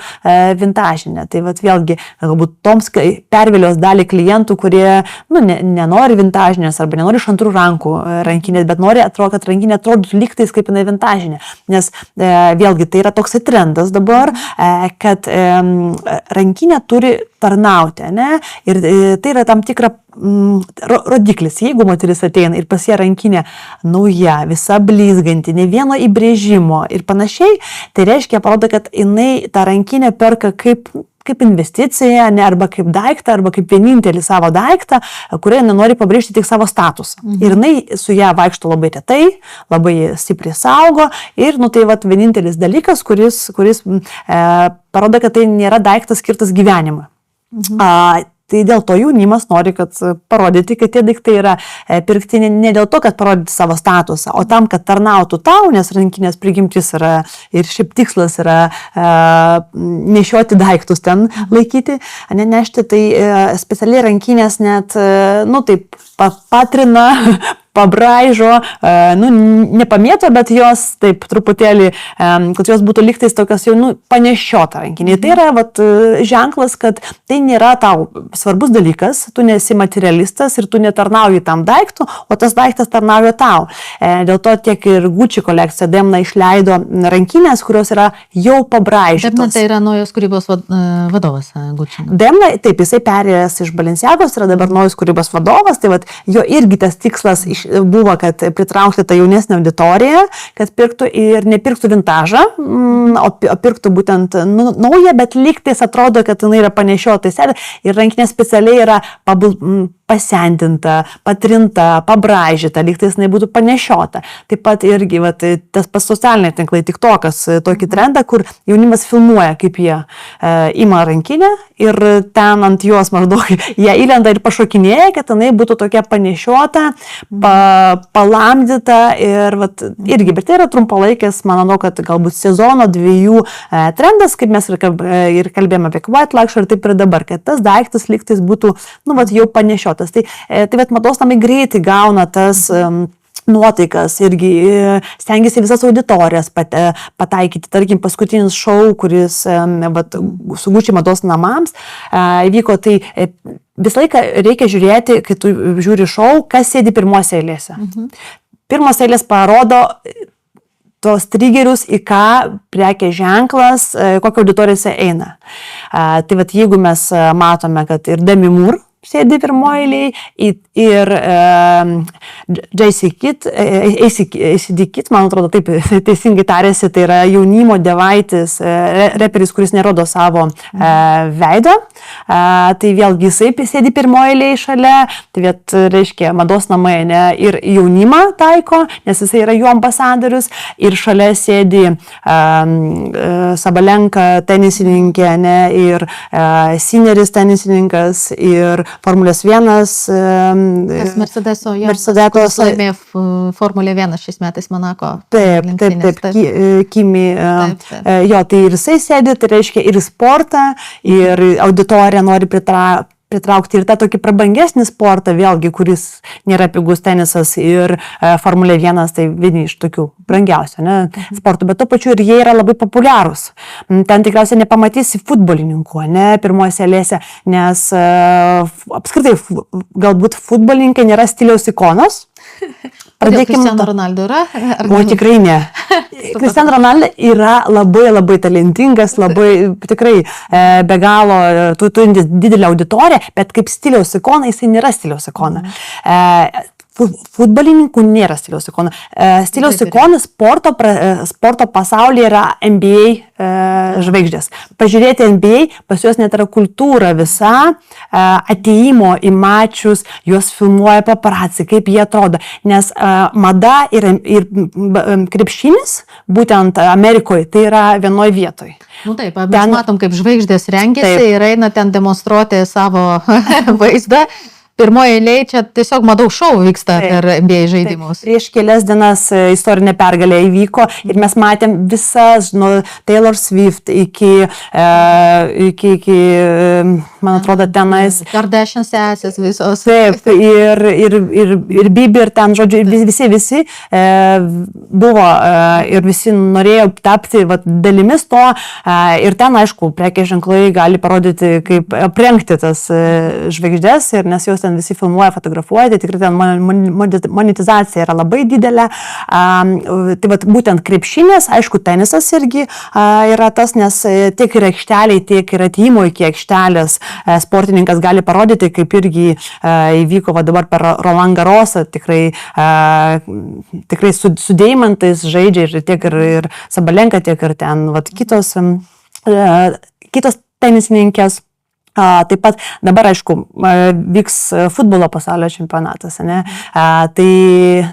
vintažinė. Tai vėlgi, galbūt toms pervilios dalį klientų, kurie nenori vintažinės arba nenori iš antrų rankų rankinės, bet nori, kad rankinė atrodytų lygtais kaip jinai vintažinė. Nes vėlgi tai yra toks trendas dabar, kad rankinė turi tarnauti, ne? Ir tai yra tam tikra rodiklis. Jeigu moteris ateina ir pas ją rankinė nauja, visa blizganti, ne vieno įbrėžimo ir panašiai, tai reiškia, parodo, kad jinai tą rankinę perka kaip investicija, ne, arba kaip daiktą, arba kaip vienintelį savo daiktą, kurioje nenori pabrėžti tik savo statusą. Ir jinai su ją vaikšto labai retai, labai stipriai saugo ir, tai vienintelis dalykas, kuris parodo, kad tai nėra daiktas skirtas gyvenimui. Tai dėl to jaunimas nori, kad parodyti, kad tie daiktai yra pirkti ne dėl to, kad parodyti savo statusą, o tam, kad tarnautų tau, nes rankinės prigimtis yra ir šiaip tikslas yra nešioti daiktus ten laikyti, nenešti, tai specialiai rankinės net, taip, patrina, pabraižo, nepamėto, bet jos taip truputėlį, kad jos būtų lygtais tokios jau panešiota rankinė. Tai yra ženklas, kad tai nėra tau svarbus dalykas, tu nesi materialistas ir tu netarnauji tam daiktų, o tas daiktas tarnauja tau. Dėl to tiek ir Gucci kolekcija Demna išleido rankinės, kurios yra jau pabraižytos. Demna tai yra naujos kūrybos vadovas Gucci. Demna, taip, jisai perėjęs iš Balenciagos, yra dabar naujos kūrybos vadovas, tai jo irgi tas tikslas buvo, kad pritraukti tą jaunesnę auditoriją, kad pirktų ir nepirktų vintažą, o pirktų būtent naują, bet lygtais atrodo, kad jinai yra panešiota ir rankinė specialiai yra pasendinta, patrinta, pabraižyta, lygtais jinai būtų panešiota. Taip pat irgi tas pas socialiniai tinklai, TikTokas, tokį trendą, kur jaunimas filmuoja, kaip jie ima rankinę ir ten ant jos maždaug jie įlenda ir pašokinėja, kad jinai būtų tokia panešiota, palamdyta ir irgi, bet tai yra trumpalaikis, manau, kad galbūt sezono 2 trendas, kaip mes ir kalbėjome apie quiet luxury, taip ir dabar, kad tas daiktas lygtais būtų, jau panešiotas. Tai mados namai greitai gauna tas nuotaikas irgi stengiasi visas auditorijas pataikyti. Tarkim, paskutinis šou, kuris su Gucci mados namams įvyko, tai visą laiką reikia žiūrėti, kai tu žiūri šou, kas sėdi pirmose eilėse. Pirmos eilės parodo tos triggerius, į ką prekės ženklas, kokia auditorijose eina. Tai jeigu mes matome, kad ir Demi Moore sėdi pirmoje eilėje ir ACD Kid, man atrodo, taip teisingai tarėsi, tai yra jaunimo devaitis reperis, kuris nerodo savo veido. Tai vėlgi jisai sėdi pirmoje eilėje šalia, tai reiškia mados namai ir jaunimą taiko, nes jisai yra jų ambasadorius ir šalia sėdi Sabalenka tenisininkė ir Sinneris tenisininkas ir Formulės 1. Mercedeso, Mercedeso laimėjo Formulė 1 šiais metais Monako. Taip, Kimi. Jo, tai ir jisai sėdi, tai reiškia ir sportą, ir auditorija nori pritraukti ir tą tokį prabangesnį sportą, vėlgi, kuris nėra pigus tenisas ir Formulė 1, tai vieni iš tokių brangiausių sportų, bet to pačiu ir jie yra labai populiarūs. Ten tikriausiai nepamatysi futbolininkų, pirmose eilėse, nes apskritai galbūt futbolininkai nėra stiliaus ikonos. Cristiano Ronaldo yra? O tikrai ne. Cristiano Ronaldo yra labai labai talentingas, labai tikrai be galo turintis didelę auditoriją, bet kaip stiliaus ikona jisai nėra stiliaus ikona. Futbolininkų nėra stiliaus ikona. Stiliaus ikona sporto pasaulyje yra NBA žvaigždės. Pažiūrėti NBA, pas juos net yra kultūra visa, atėjimo į mačius, juos filmuoja paparaci, kaip jie atrodo. Nes mada ir krepšinis, būtent Amerikoje, tai yra vienoje vietoje. Taip, mes matom, kaip žvaigždės rengiasi ir eina ten demonstruoti savo vaizdą. Pirmoje eilėje čia tiesiog madų šou vyksta per NBA žaidimus. Prieš kelias dienas istorinė pergalė įvyko ir mes matėm visas, nuo Taylor Swift iki man atrodo, tenais. Kardashian sesės visos. Taip, ir Bibi, ir ten, žodžiu, visi buvo ir visi norėjo tapti dalimis to ir ten, aišku, prekės ženklai gali parodyti, kaip aprengti tas žvaigždės ir nes jos ten visi filmuoja, fotografuoja, tai tikrai ten monetizacija yra labai didelė. Tai būtent krepšinės, aišku, tenisas irgi yra tas, nes tiek ir aikšteliai, tiek ir atėjimo iki aikštelės sportininkas gali parodyti, kaip irgi įvyko dabar per Roland Garrosą, tikrai su deimantais žaidžia ir tiek ir Sabalenka, tiek ir ten kitos tenisininkės. Taip pat dabar, aišku, vyks futbolo pasaulio čempionatas. Tai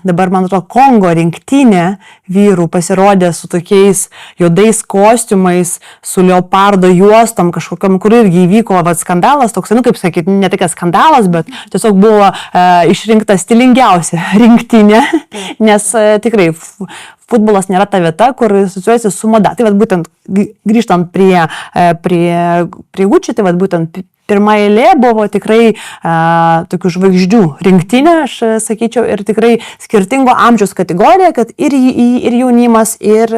dabar, man atrodo, Kongo rinktinė vyrų pasirodė su tokiais juodais kostiumais, su leopardo juostom kažkokiam, kur irgi įvyko skandalas, toks, kaip sakyti, ne tik skandalas, bet tiesiog buvo išrinkta stilingiausia rinktinė, nes tikrai futbolas nėra ta vieta, kur asociuojasi su mada. Tai būtent grįžtant prie Gucci, tai būtent pirma eilė buvo tikrai tokių žvaigždžių rinktinė, aš sakyčiau, ir tikrai skirtingo amžiaus kategorija, kad ir jaunimas, ir,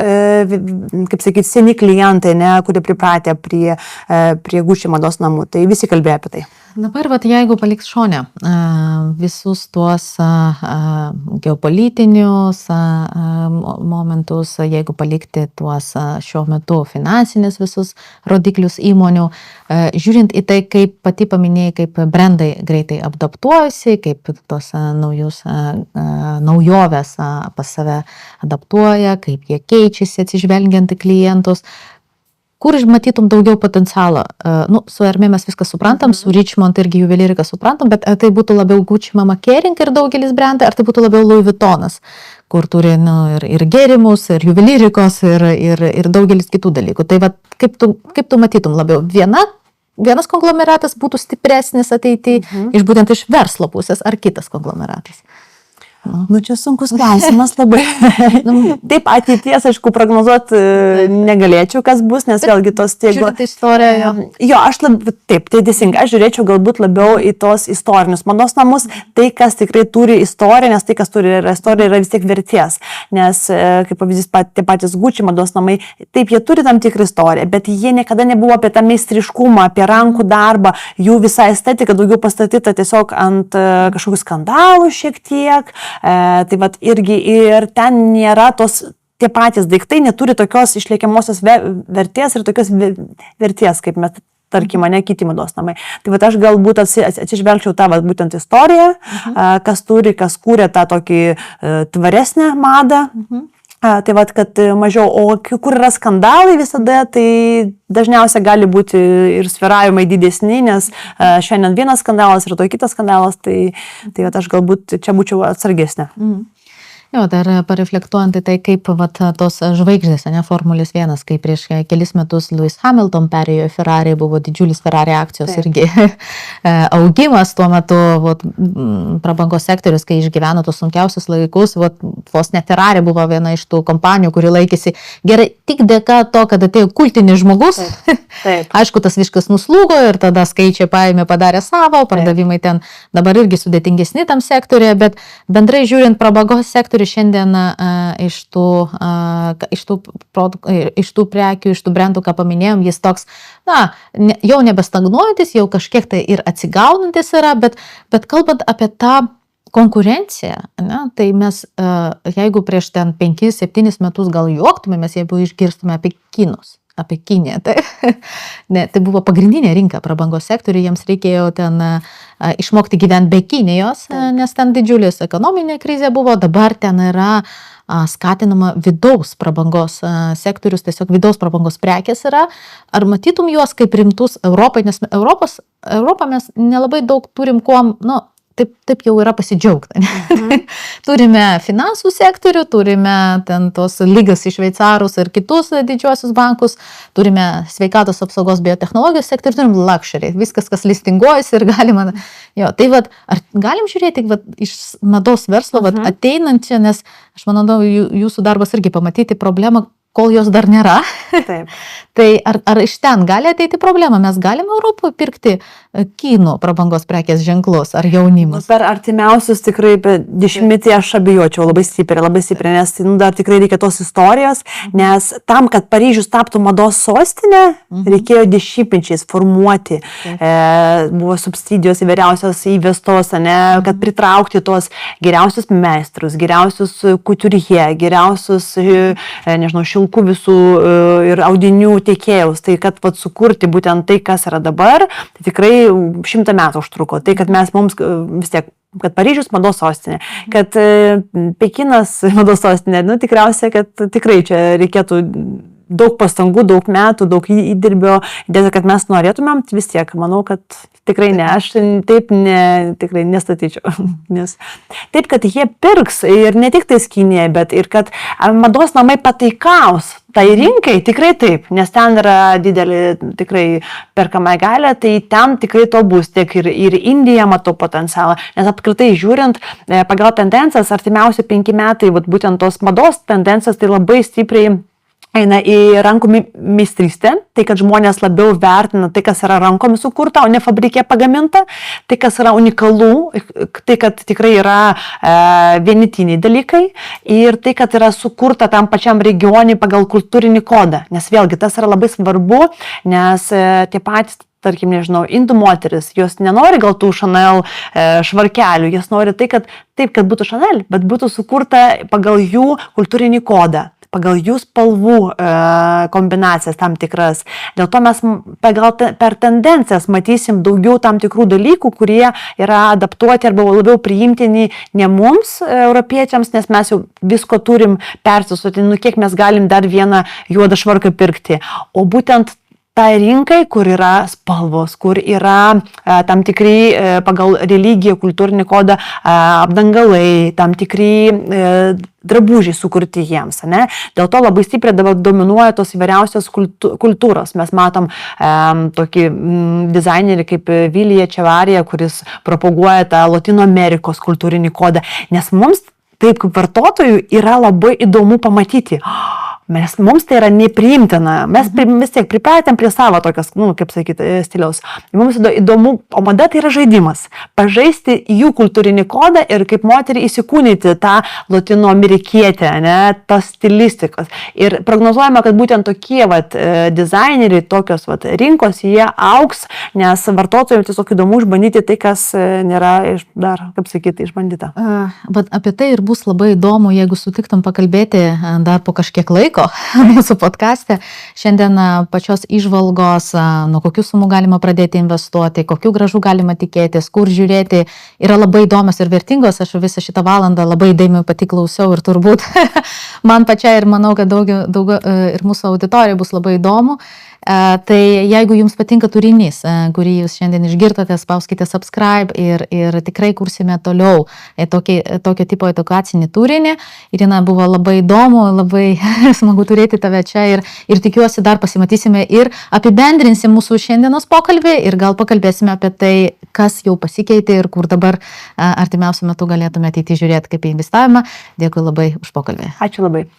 kaip sakyti, seni klientai, kurie pripratę prie Gucci mados namų. Tai visi kalbėjo apie tai. Dabar, jeigu paliks šone visus tuos geopolitinius momentus, jeigu palikti tuos šiuo metu finansinės visus rodiklius įmonių, žiūrint į tai, kaip pati paminėjai, kaip brandai greitai adaptuojasi, kaip tos naujovės pas save adaptuoja, kaip jie keičiasi atsižvelgiant į klientus. kur matytum daugiau potencialą? Nu, su Hermė mes viską suprantam, su Richmond irgi juvelyrika suprantam, bet ar tai būtų labiau Gucci, Mama Kering ir daugelis brandai, ar tai būtų labiau Louis Vuittonas, kur turi ir gėrimus, ir juvelyrikos, ir daugelis kitų dalykų. Tai va, kaip tu matytum labiau? Vienas konglomeratas būtų stipresnis ateityje iš būtent iš verslo pusės, ar kitas konglomeratas? Nu, čia sunkus klausimas labai. Taip, ateities, aišku, prognozuoti negalėčiau, kas bus, nes vėlgi tos Žiūrint istoriją. Jo, aš taip, tai teisingai, aš žiūrėčiau galbūt labiau į tos istorinius mados namus, tai, kas tikrai turi istoriją, nes tai, kas turi istoriją, yra vis tiek verties. Nes, kaip pavyzdys, tie patys Gucci mados namai, taip, jie turi tam tikrą istoriją, bet jie niekada nebuvo apie tą meistriškumą, apie rankų darbą, jų visa estetika daugiau pastatyta tiesiog ant kažkokių skandalų šiek tiek. Tai vat irgi ir ten nėra tie patys daiktai, neturi tokios išliekiamosios vertės ir tokios vertės, kaip mes, tarkim, kiti mados namai. Tai vat aš galbūt atsižvelgčiau tą vat, būtent istoriją, kas kūrė tą tokį tvaresnę madą. Tai vat, kad mažiau, o kur yra skandalai visada, tai dažniausiai gali būti ir svyravimai didesni, nes šiandien vienas skandalas, rytoj kitas skandalas, tai vat, aš galbūt čia būčiau atsargesnė. Jo, dar pareflektuojant į tai, kaip vat, tos žvaigždės, Formulės 1, kai prieš kelis metus Lewis Hamilton perėjo į Ferrari, buvo didžiulis Ferrari akcijos irgi augimas, tuo metu vat, prabangos sektorius, kai išgyveno tos sunkiausius laikus, vat, vos ne Ferrari buvo viena iš tų kompanijų, kuri laikėsi gerai tik dėka to, kad atėjo kultinis žmogus. Taip. Aišku, tas viskas nuslūgo ir tada skaičiai padarė savo, pardavimai ten dabar irgi sudėtingesni tam sektorėje, bet bendrai žiūrint prabangos sektorių, šiandien iš tų prekių, iš tų brandų, ką paminėjom, jis toks, jau nebestagnuojantis, jau kažkiek tai ir atsigaunantis yra, bet kalbant apie tą konkurenciją, tai mes, jeigu prieš ten 5-7 metus gal juoktumėmės, jeigu išgirstume apie Kinus. Apie Kiniją. Tai buvo pagrindinė rinka prabangos sektoriui, jiems reikėjo ten išmokti gyventi be Kinijos, nes ten didžiulis ekonominė krizė buvo, dabar ten yra skatinama vidaus prabangos sektorius, tiesiog vidaus prabangos prekės yra. Ar matytum juos kaip rimtus Europai, nes Europą mes nelabai daug turim kuom, taip jau yra pasidžiaugta. Turime finansų sektorių, turime ten tos lygas į šveicarus ir kitus didžiuosius bankus, turime sveikatos apsaugos biotechnologijos sektorių, turim luxury, viskas, kas listinguojasi ir galima. Jo, tai vat, ar galim žiūrėti vat, iš mados verslo ateinančią, nes aš manau, jūsų darbas irgi pamatyti problemą, kol jos dar nėra. Taip. Tai ar iš ten gali ateiti problema? Mes galime Europoje pirkti kinų prabangos prekės ženklus ar jaunimus? Per artimiausius tikrai dešimtmetį aš abejočiau labai stipriai, nes dar tikrai reikia tos istorijos, nes tam, kad Paryžius taptų mados sostinė, reikėjo dešimtmečiais formuoti. Buvo subsidijos įvairiausios įvestos, kad pritraukti tos geriausius meistrus, geriausius kuturjė, geriausius, nežinau, šilkų visų ir audinių tiekėjus. Tai kad sukurti būtent tai, kas yra dabar, tai tikrai 100 metų užtruko. Tai, kad mums vis tiek, kad Paryžius mados sostinė, kad Pekinas mados sostinė, tikriausiai, kad tikrai čia reikėtų daug pastangų, daug metų, daug įdirbio, kad mes norėtumėm, vis tiek, manau, kad tikrai ne, aš taip tikrai nestatyčiau. Nes taip, kad jie pirks ir ne tik tais Kinėje, bet ir kad mados namai pataikaus tai rinkai, tikrai taip, nes ten yra didelį tikrai perkamą galę, tai ten tikrai to bus, tiek ir Indija matau potencialą, nes apskritai žiūrint pagal tendencijas, artimiausi 5 metai, būtent tos mados tendencijas, tai labai stipriai eina į rankų meistrystę, tai kad žmonės labiau vertina tai, kas yra rankomis sukurta, o ne fabrike pagaminta, tai, kas yra unikalu, tai, kad tikrai yra vienetiniai dalykai ir tai, kad yra sukurta tam pačiam regionui pagal kultūrinį kodą, nes vėlgi tas yra labai svarbu, nes tie patys, tarkim, nežinau, indų moteris, jos nenori gal tų Chanel švarkelių, jos nori tai, kad būtų Chanel, bet būtų sukurta pagal jų kultūrinį kodą. pagal jų spalvų kombinacijas tam tikras. Dėl to mes per tendencijas matysim daugiau tam tikrų dalykų, kurie yra adaptuoti arba labiau priimtini ne mums, europiečiams, nes mes jau visko turim persisuoti, kiek mes galim dar vieną juodą švarką pirkti. O būtent tai rinkai, kur yra spalvos, kur yra tam tikri pagal religiją, kultūrinį kodą apdangalai, tam tikri drabužiai sukurti jiems. Ne? Dėl to labai stipriai dabar dominuoja tos įvairiausios kultūros. Mes matom tokį dizainerį kaip Vilija Čevarija, kuris propaguoja tą Latino Amerikos kultūrinį kodą, nes mums taip kaip vartotojų yra labai įdomu pamatyti. Mums tai yra nepriimtina, mes vis tiek pripratėm prie savo tokios, kaip sakyti, stiliaus. Mums įdomu, o mada tai yra žaidimas. Pažaisti jų kultūrinį kodą ir kaip moterį įsikūnyti tą latino amerikietę, tos stilistikos. Ir prognozuojama, kad būtent tokie dizaineriai, tokios rinkos, jie augs, nes vartotojams tiesiog įdomu išbandyti tai, kas nėra dar, kaip sakyti, išbandyta. Bet apie tai ir bus labai įdomu, jeigu sutiktum pakalbėti dar po kažkiek laiko mūsų podcaste. Šiandien pačios įžvalgos, nuo kokių sumų galima pradėti investuoti, kokių gražų galima tikėtis, kur žiūrėti, yra labai įdomios ir vertingos. Aš visą šitą valandą labai įdėmiai pati klausiau ir turbūt man pačiai ir manau, kad daug ir mūsų auditorijai bus labai įdomu. Tai jeigu jums patinka turinys, kurį jūs šiandien išgirtate, spauskite subscribe ir tikrai kursime toliau tokio tipo edukacinį turinį. Irina, buvo labai įdomu, labai smagu turėti tave čia ir tikiuosi dar pasimatysime ir apibendrinsim mūsų šiandienos pokalbį ir gal pakalbėsime apie tai, kas jau pasikeitė ir kur dabar artimiausiu metu galėtume ateiti žiūrėti kaip į investavimą. Dėkui labai už pokalbį. Ačiū labai.